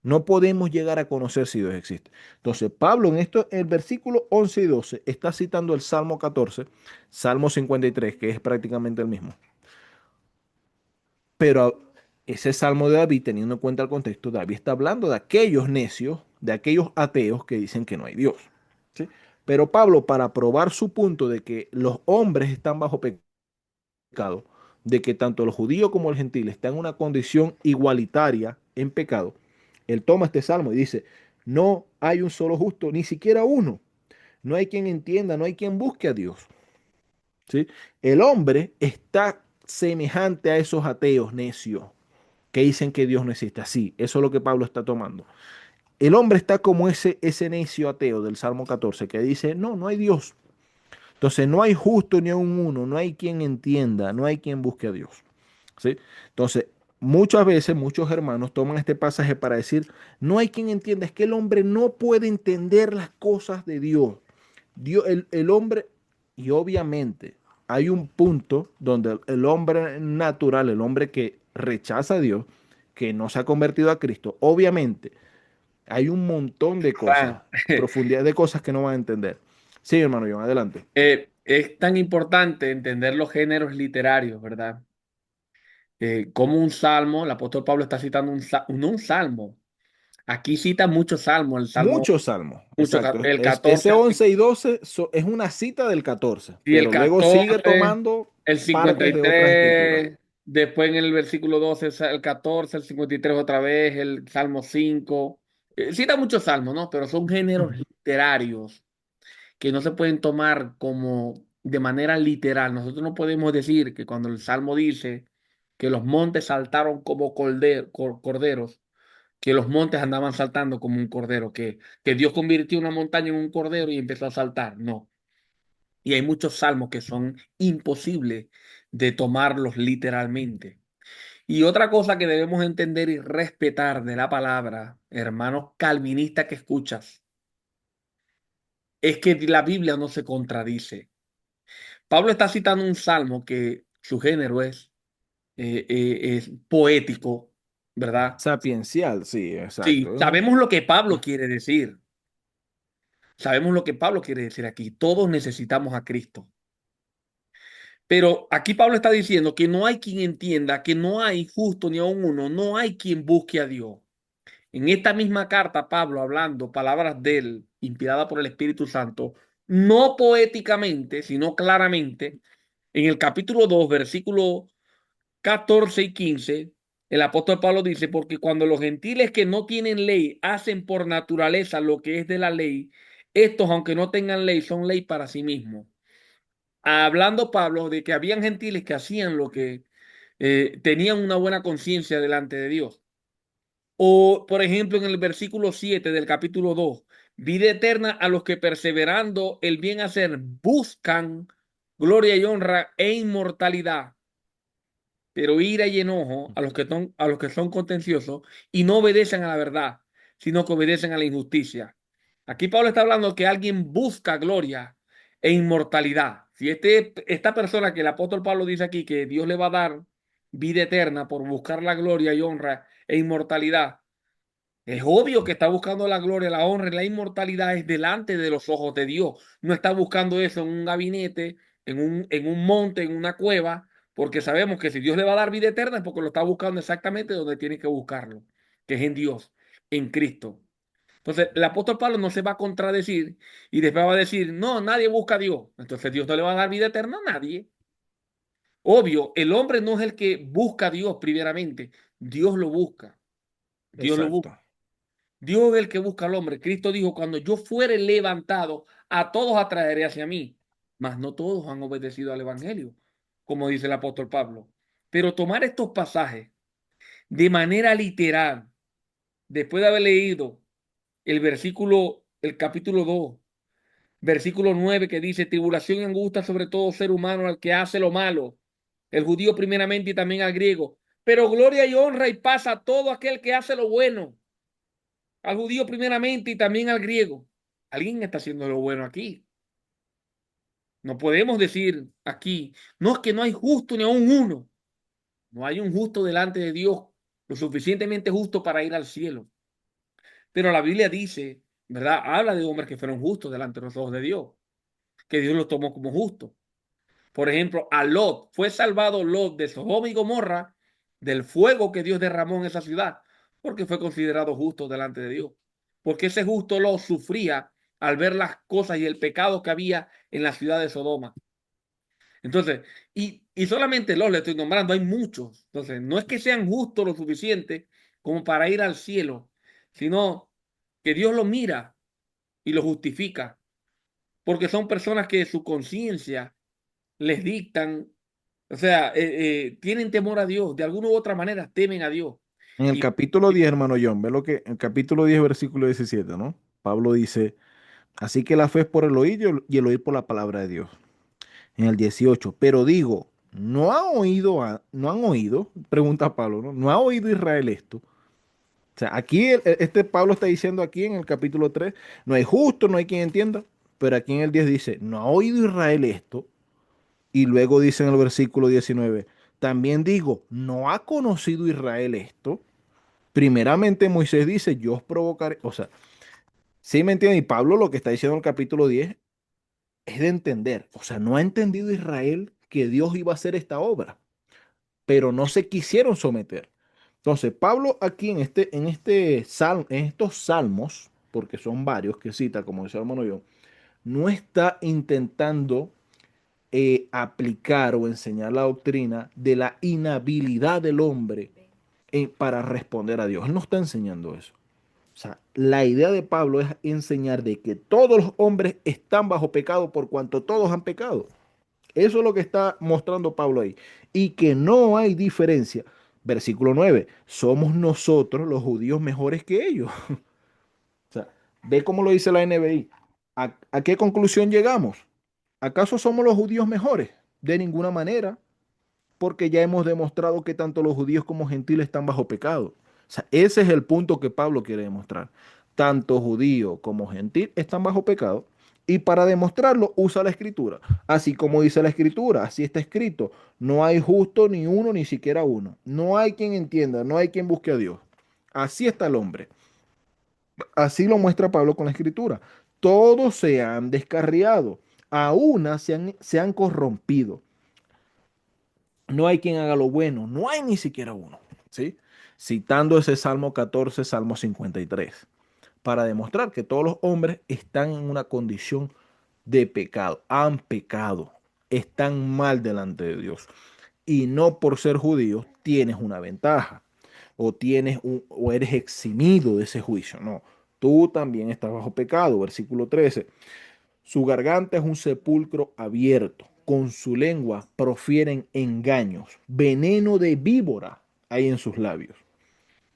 no podemos llegar a conocer si Dios existe. Entonces Pablo en esto, en el versículo 11 y 12 está citando el Salmo 14, Salmo 53, que es prácticamente el mismo. Pero ese Salmo de David, teniendo en cuenta el contexto, David está hablando de aquellos necios, de aquellos ateos que dicen que no hay Dios. ¿Sí? Pero Pablo, para probar su punto de que los hombres están bajo pecado, de que tanto el judío como el gentil están en una condición igualitaria en pecado, él toma este salmo y dice, No hay un solo justo, ni siquiera uno. No hay quien entienda, no hay quien busque a Dios. ¿Sí? El hombre está semejante a esos ateos necios que dicen que Dios no existe. Así, eso es lo que Pablo está tomando. El hombre está como ese necio ateo del Salmo 14 que dice, no, no hay Dios. Entonces no hay justo ni un uno, no hay quien entienda, no hay quien busque a Dios. ¿Sí? Entonces, muchas veces muchos hermanos toman este pasaje para decir, no hay quien entienda, es que el hombre no puede entender las cosas de Dios. El hombre, y obviamente hay un punto donde el hombre natural, el hombre que rechaza a Dios, que no se ha convertido a Cristo, obviamente hay un montón de cosas, Ah, profundidad de cosas que no van a entender. Sí, hermano John, adelante. es tan importante entender los géneros literarios, ¿verdad? Como un salmo, el apóstol Pablo está citando no un salmo. Aquí cita muchos salmos, el salmo, Muchos salmos, exacto. el Ese 14 11 y 12 es una cita del 14, y el pero luego sigue 14, tomando el partes de otras escrituras. 53, después en el versículo 12 el 14, el 53 otra vez, el Salmo 5. Cita muchos salmos, ¿no? Pero son géneros Ujú. literarios que no se pueden tomar como de manera literal. Nosotros no podemos decir que cuando el Salmo dice que los montes saltaron como corderos, que los montes andaban saltando como un cordero, que Dios convirtió una montaña en un cordero y empezó a saltar. No. Y hay muchos salmos que son imposibles de tomarlos literalmente. Y otra cosa que debemos entender y respetar de la palabra, hermanos calvinistas que escuchas, es que la Biblia no se contradice. Pablo está citando un salmo que su género es poético, ¿verdad? Sapiencial, sí, Sí, exacto. sabemos lo que Pablo quiere decir. Sabemos lo que Pablo quiere decir aquí. Todos necesitamos a Cristo. Pero aquí Pablo está diciendo que no hay quien entienda, que no hay justo ni aun uno, no hay quien busque a Dios. En esta misma carta, Pablo, hablando palabras de él, inspirada por el Espíritu Santo, no poéticamente, sino claramente, en el capítulo 2 versículo 14 y 15 el apóstol Pablo dice, porque cuando los gentiles que no tienen ley hacen por naturaleza lo que es de la ley, estos, aunque no tengan ley, son ley para sí mismos. Hablando Pablo de que habían gentiles que hacían lo que tenían una buena conciencia delante de Dios. O, por ejemplo, en el versículo 7 del capítulo 2 vida eterna a los que perseverando el bien hacer buscan gloria y honra e inmortalidad, pero ira y enojo a los que son contenciosos y no obedecen a la verdad, sino que obedecen a la injusticia. Aquí Pablo está hablando que alguien busca gloria e inmortalidad. Si esta persona que el apóstol Pablo dice aquí que Dios le va a dar vida eterna por buscar la gloria y honra e inmortalidad, es obvio que está buscando la gloria, la honra y la inmortalidad es delante de los ojos de Dios. No está buscando eso en un gabinete, en un monte, en una cueva, porque sabemos que si Dios le va a dar vida eterna es porque lo está buscando exactamente donde tiene que buscarlo, que es en Dios, en Cristo. Entonces, el apóstol Pablo no se va a contradecir y después va a decir, no, nadie busca a Dios. Entonces, Dios no le va a dar vida eterna a nadie. Obvio, el hombre no es el que busca a Dios primeramente, Dios lo busca. Dios lo busca. Exacto, Dios es el que busca al hombre. Cristo dijo, cuando yo fuere levantado, a todos atraeré hacia mí. Mas no todos han obedecido al Evangelio, como dice el apóstol Pablo. Pero tomar estos pasajes de manera literal, después de haber leído el capítulo 2 versículo 9 que dice, tribulación y angustia sobre todo ser humano al que hace lo malo, el judío primeramente y también al griego, pero gloria y honra y paz a todo aquel que hace lo bueno, al judío primeramente y también al griego. Alguien está haciendo lo bueno aquí. No podemos decir aquí, no es que no hay justo ni aun uno. No hay un justo delante de Dios, lo suficientemente justo para ir al cielo. Pero la Biblia dice, ¿verdad? Habla de hombres que fueron justos delante de los ojos de Dios, que Dios los tomó como justos. Por ejemplo, a Lot, fue salvado Lot de Sodoma y Gomorra del fuego que Dios derramó en esa ciudad, porque fue considerado justo delante de Dios. Porque ese justo Lot sufría al ver las cosas y el pecado que había en la ciudad de Sodoma. Entonces, y solamente Lot le estoy nombrando, hay muchos. Entonces, no es que sean justos lo suficiente como para ir al cielo, sino que Dios lo mira y lo justifica, porque son personas que su conciencia les dictan, o sea, tienen temor a Dios, de alguna u otra manera temen a Dios. En el Y, capítulo 10, hermano John, ve lo que, en el capítulo 10, versículo 17, ¿no? Pablo dice, así que la fe es por el oír y el oír por la palabra de Dios. En el 18, pero digo, ¿no han oído? Pregunta Pablo, ¿no? ¿No ha oído Israel esto? O sea, aquí este Pablo está diciendo aquí en el capítulo 3, no hay justo, no hay quien entienda, pero aquí en el 10 dice, ¿no ha oído Israel esto? Y luego dice en el versículo 19, también digo, ¿no ha conocido Israel esto? Primeramente Moisés dice, yo os provocaré, o sea, ¿sí me entienden? Y Pablo lo que está diciendo en el capítulo 10 es de entender, o sea, no ha entendido Israel que Dios iba a hacer esta obra, pero no se quisieron someter. Entonces, Pablo aquí en estos salmos, porque son varios que cita, como decía el hermano yo, no está intentando aplicar o enseñar la doctrina de la inhabilidad del hombre para responder a Dios. Él no está enseñando eso. O sea, la idea de Pablo es enseñar de que todos los hombres están bajo pecado por cuanto todos han pecado. Eso es lo que está mostrando Pablo ahí. Y que no hay diferencia. Versículo 9. Somos nosotros los judíos mejores que ellos. O sea, ve cómo lo dice la NBI. ¿A qué conclusión llegamos? ¿Acaso somos los judíos mejores? De ninguna manera, porque ya hemos demostrado que tanto los judíos como gentiles están bajo pecado. O sea, ese es el punto que Pablo quiere demostrar. Tanto judío como gentil están bajo pecado. Y para demostrarlo usa la escritura. Así como dice la escritura, así está escrito. No hay justo ni uno, ni siquiera uno. No hay quien entienda, no hay quien busque a Dios. Así está el hombre. Así lo muestra Pablo con la escritura. Todos se han descarriado, a una se han corrompido. No hay quien haga lo bueno, no hay ni siquiera uno, ¿sí? Citando ese Salmo 14, Salmo 53, para demostrar que todos los hombres están en una condición de pecado, han pecado, están mal delante de Dios. Y no por ser judíos tienes una ventaja o eres eximido de ese juicio, no. Tú también estás bajo pecado, versículo 13. Su garganta es un sepulcro abierto. Con su lengua profieren engaños. Veneno de víbora hay en sus labios.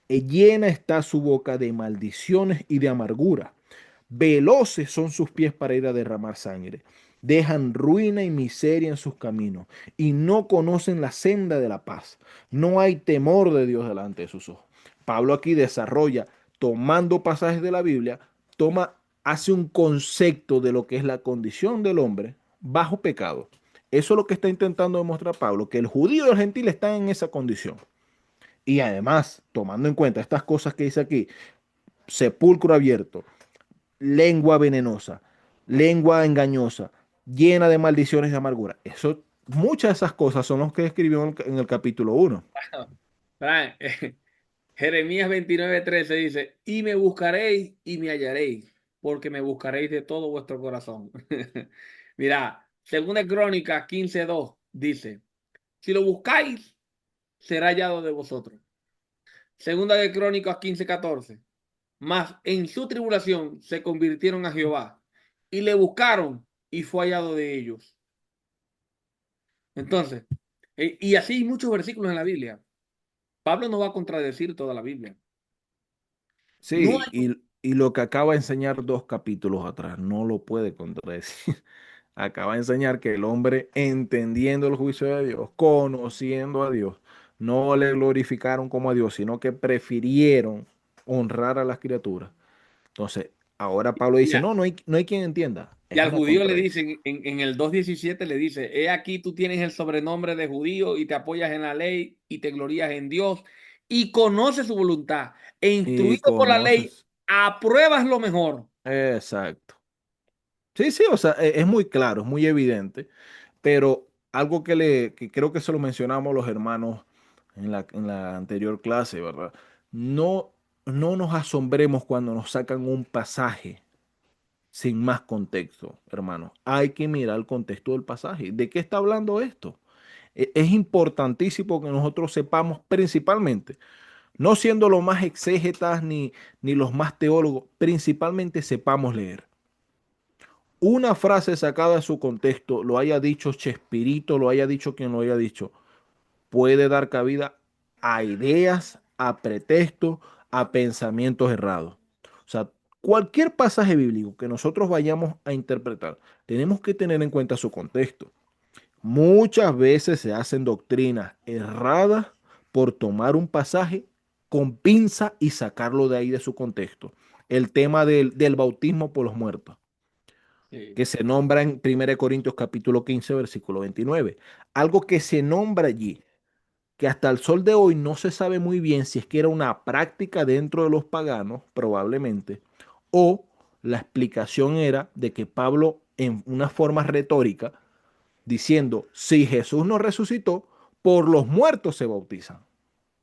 Llena está su boca de maldiciones y de amargura. Veloces son sus pies para ir a derramar sangre. Dejan ruina y miseria en sus caminos y no conocen la senda de la paz. No hay temor de Dios delante de sus ojos. Pablo aquí desarrolla, tomando pasajes de la Biblia, hace un concepto de lo que es la condición del hombre bajo pecado. Eso es lo que está intentando demostrar Pablo, que el judío y el gentil están en esa condición. Y además, tomando en cuenta estas cosas que dice aquí, sepulcro abierto, lengua venenosa, lengua engañosa, llena de maldiciones y amargura. Muchas de esas cosas son las que escribió en el capítulo 1. Brian, Jeremías 29:13 dice, y me buscaréis y me hallaréis, porque me buscaréis de todo vuestro corazón. Mira, segunda Crónicas 15:2 dice, si lo buscáis, será hallado de vosotros. Segunda de Crónicas 15:14, mas en su tribulación se convirtieron a Jehová y le buscaron y fue hallado de ellos. Entonces, y así hay muchos versículos en la Biblia. Pablo no va a contradecir toda la Biblia. No Sí, y lo que acaba de enseñar 2 capítulos atrás, no lo puede contradecir. Acaba de enseñar que el hombre, entendiendo el juicio de Dios, conociendo a Dios, no le glorificaron como a Dios, sino que prefirieron honrar a las criaturas. Entonces, ahora Pablo dice, hay, no, no hay quien entienda. y Es al una judío le contradicción. dicen, en el 2:17 le dice, he aquí tú tienes el sobrenombre de judío y te apoyas en la ley y te glorías en Dios y conoces su voluntad e Y instruido por la ley, conoces. apruebas lo mejor. Exacto. Sí, sí, o sea, es muy claro, es muy evidente, pero algo que creo que se lo mencionamos los hermanos en la anterior clase, ¿verdad? No, no nos asombremos cuando nos sacan un pasaje sin más contexto, hermanos. Hay que mirar el contexto del pasaje. ¿De qué está hablando esto? Es importantísimo que nosotros sepamos principalmente No siendo los más exégetas ni los más teólogos, principalmente sepamos leer. Una frase sacada de su contexto, lo haya dicho Chespirito, lo haya dicho quien lo haya dicho, puede dar cabida a ideas, a pretextos, a pensamientos errados. O sea, cualquier pasaje bíblico que nosotros vayamos a interpretar, tenemos que tener en cuenta su contexto. Muchas veces se hacen doctrinas erradas por tomar un pasaje con pinza y sacarlo de ahí de su contexto. El tema del bautismo por los muertos, Sí, que se nombra en 1 Corintios capítulo 15, versículo 29. Algo que se nombra allí, que hasta el sol de hoy no se sabe muy bien si es que era una práctica dentro de los paganos, probablemente, o la explicación era de que Pablo, en una forma retórica, diciendo, si Jesús no resucitó, por los muertos se bautizan.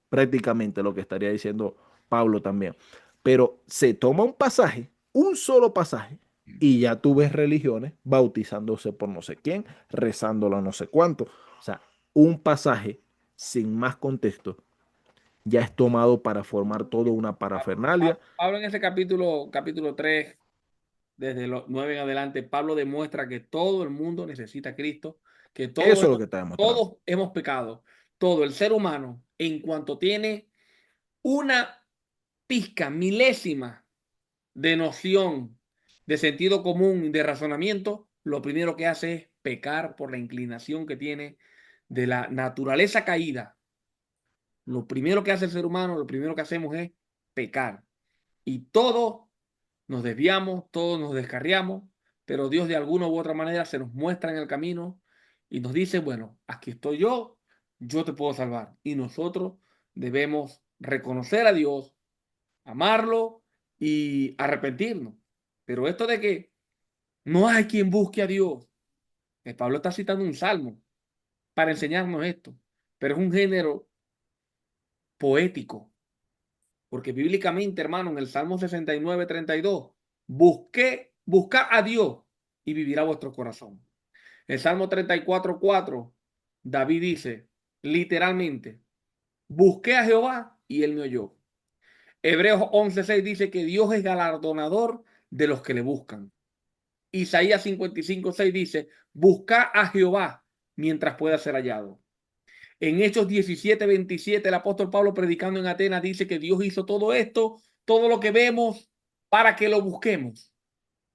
Prácticamente lo que estaría diciendo Pablo también. Pero se toma un pasaje, un solo pasaje, y ya tú ves religiones bautizándose por no sé quién, rezándolo a no sé cuánto. O sea, un pasaje sin más contexto ya es tomado para formar toda una parafernalia. Pablo en ese capítulo 3, desde los 9 en adelante, Pablo demuestra que todo el mundo necesita a Cristo, que Eso es lo que está demostrando. todos hemos pecado. Todo el ser humano, en cuanto tiene una pizca milésima de noción, de sentido común, de razonamiento, lo primero que hace es pecar por la inclinación que tiene de la naturaleza caída. Lo primero que hace el ser humano, lo primero que hacemos es pecar. Y todos nos desviamos, todos nos descarriamos, pero Dios de alguna u otra manera se nos muestra en el camino y nos dice, bueno, aquí estoy yo te puedo salvar. Y nosotros debemos reconocer a Dios, amarlo y arrepentirnos. Pero esto de que no hay quien busque a Dios, Pablo está citando un salmo para enseñarnos esto, pero es un género poético. Porque bíblicamente, hermano, en el Salmo 69:32, buscad a Dios y vivirá vuestro corazón. El Salmo 34:4, David dice, literalmente, busqué a Jehová y él me oyó. Hebreos 11:6 dice que Dios es galardonador de los que le buscan. Isaías 55:6 dice, buscad a Jehová mientras pueda ser hallado. En Hechos 17:27, el apóstol Pablo predicando en Atenas dice que Dios hizo todo esto, todo lo que vemos, para que lo busquemos.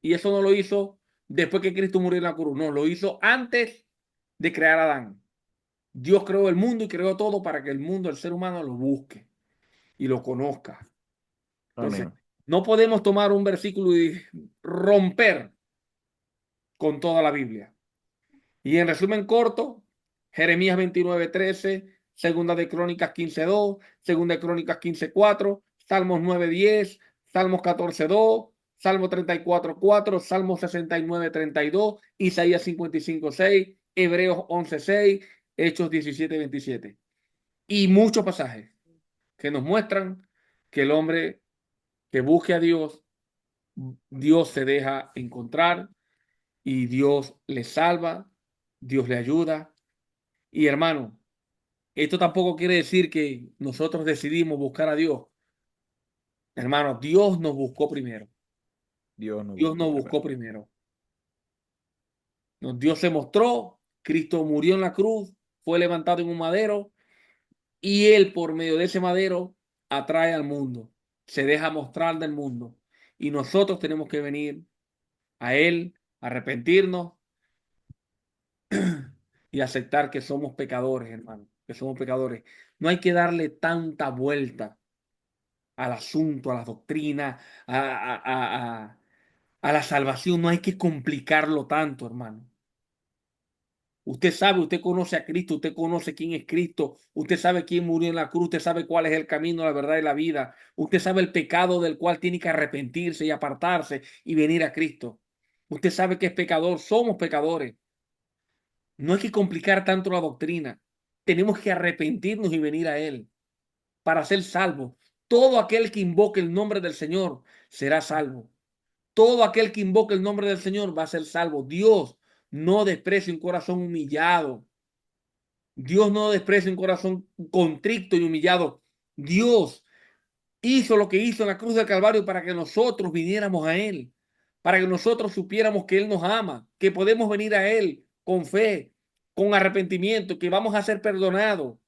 Y eso no lo hizo después que Cristo murió en la cruz, no, lo hizo antes de crear a Adán. Dios creó el mundo y creó todo para que el mundo, el ser humano, lo busque y lo conozca. Entonces, Amén. no podemos tomar un versículo y romper con toda la Biblia. Y en resumen corto, Jeremías 29:13, Segunda de Crónicas 15:2, Segunda de Crónicas 15:4, Salmos 9:10, Salmos 14:2, Salmo 34:4, Salmo 69:32, Isaías 55:6, Hebreos 11:6, Hechos 17:27. Y muchos pasajes que nos muestran que el hombre que busque a Dios, Dios se deja encontrar y Dios le salva, Dios le ayuda. Y hermano, esto tampoco quiere decir que nosotros decidimos buscar a Dios. Hermano, Dios nos buscó primero. Dios nos Dios buscó nos buscó primero. primero. Dios se mostró, Cristo murió en la cruz, fue levantado en un madero y Él por medio de ese madero atrae al mundo, se deja mostrar del mundo. Y nosotros tenemos que venir a Él, arrepentirnos y aceptar que somos pecadores, hermano, que somos pecadores. No hay que darle tanta vuelta al asunto, a la doctrina, a la salvación. No hay que complicarlo tanto, hermano. Usted sabe, usted conoce a Cristo, usted conoce quién es Cristo, usted sabe quién murió en la cruz, usted sabe cuál es el camino, la verdad y la vida. Usted sabe el pecado del cual tiene que arrepentirse y apartarse y venir a Cristo. Usted sabe que es pecador, somos pecadores. No hay que complicar tanto la doctrina. Tenemos que arrepentirnos y venir a Él para ser salvos. Todo aquel que invoque el nombre del Señor será salvo. Todo aquel que invoque el nombre del Señor va a ser salvo. Dios no desprecia un corazón humillado. Dios no desprecia un corazón contrito y humillado. Dios hizo lo que hizo en la cruz del Calvario para que nosotros viniéramos a Él, para que nosotros supiéramos que Él nos ama, que podemos venir a Él con fe, con arrepentimiento, que vamos a ser perdonados.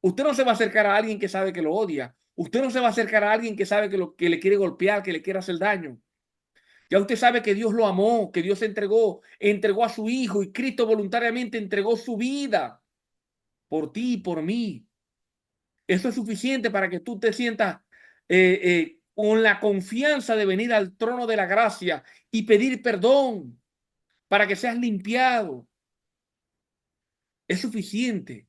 Usted no se va a acercar a alguien que sabe que lo odia. Usted no se va a acercar a alguien que sabe que le quiere golpear, que le quiere hacer daño. Ya usted sabe que Dios lo amó, que Dios entregó a su Hijo y Cristo voluntariamente entregó su vida por ti y por mí. Eso es suficiente para que tú te sientas con la confianza de venir al trono de la gracia y pedir perdón para que seas limpiado. Es suficiente.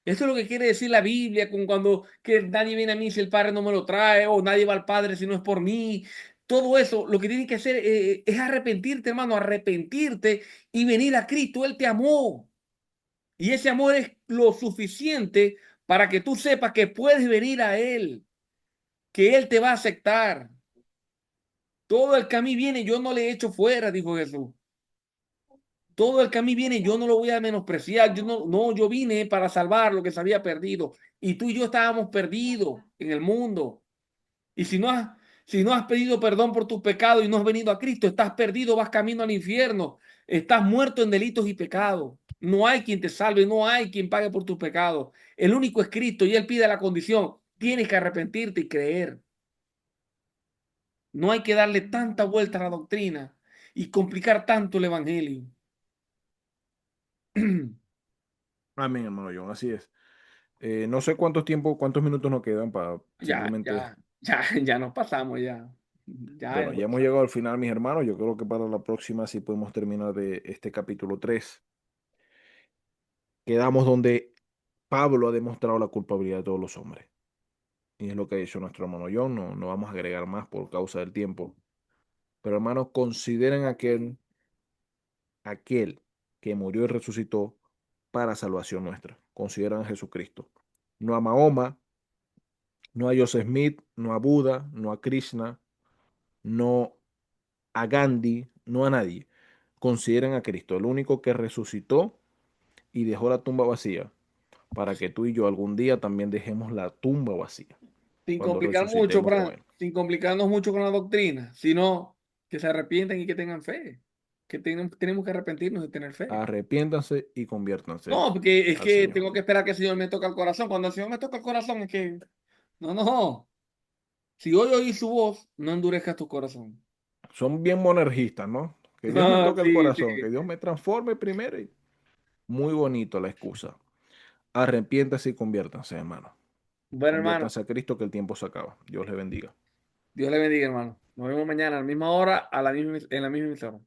Eso es lo que quiere decir la Biblia con cuando que nadie viene a mí si el Padre no me lo trae o nadie va al Padre si no es por mí. Todo eso lo que tienes que hacer es arrepentirte, hermano, arrepentirte y venir a Cristo. Él te amó y ese amor es lo suficiente para que tú sepas que puedes venir a Él, que Él te va a aceptar. Todo el que a mí viene, yo no le echo fuera, dijo Jesús. Todo el que a mí viene, yo no lo voy a menospreciar. Yo no, yo vine para salvar lo que se había perdido. Y tú y yo estábamos perdidos en el mundo. Y si no has pedido perdón por tus pecados y no has venido a Cristo, estás perdido, vas camino al infierno. Estás muerto en delitos y pecados. No hay quien te salve, no hay quien pague por tus pecados. El único es Cristo y Él pide la condición. Tienes que arrepentirte y creer. No hay que darle tanta vuelta a la doctrina y complicar tanto el evangelio. Amén, hermano John, así es. No sé cuántos minutos nos quedan para Ya, simplemente. ya, ya, ya nos pasamos ya. Ya Bueno, nos ya hemos pasamos. llegado al final, mis hermanos. Yo creo que para la próxima sí podemos terminar de este capítulo 3. Quedamos donde Pablo ha demostrado la culpabilidad de todos los hombres. Y es lo que ha dicho nuestro hermano John. No, no vamos a agregar más por causa del tiempo. Pero hermanos, consideren aquel que murió y resucitó para salvación nuestra. Consideran a Jesucristo. No a Mahoma, no a Joseph Smith, no a Buda, no a Krishna, no a Gandhi, no a nadie. Consideren a Cristo, el único que resucitó y dejó la tumba vacía, para que tú y yo algún día también dejemos la tumba vacía, Sin cuando complicar mucho, resucitemos con Fran, Él. sin complicarnos mucho con la doctrina, sino que se arrepientan y que tengan fe. Que tenemos que arrepentirnos de tener fe. Arrepiéntanse y conviértanse No, porque es al que Señor. tengo que esperar que el Señor me toque el corazón. Cuando el Señor me toca el corazón, es que, no, no. Si hoy oí su voz, no endurezcas tu corazón. Son bien monergistas, ¿no? Que Dios me Ah, toque el sí, sí. corazón, que Dios me transforme primero. Muy bonito la excusa. Arrepiéntase y conviértanse, hermano. Bueno, hermano, Conviértanse a Cristo que el tiempo se acaba. Dios le bendiga. Dios le bendiga, hermano. Nos vemos mañana a la misma hora, en la misma emisora.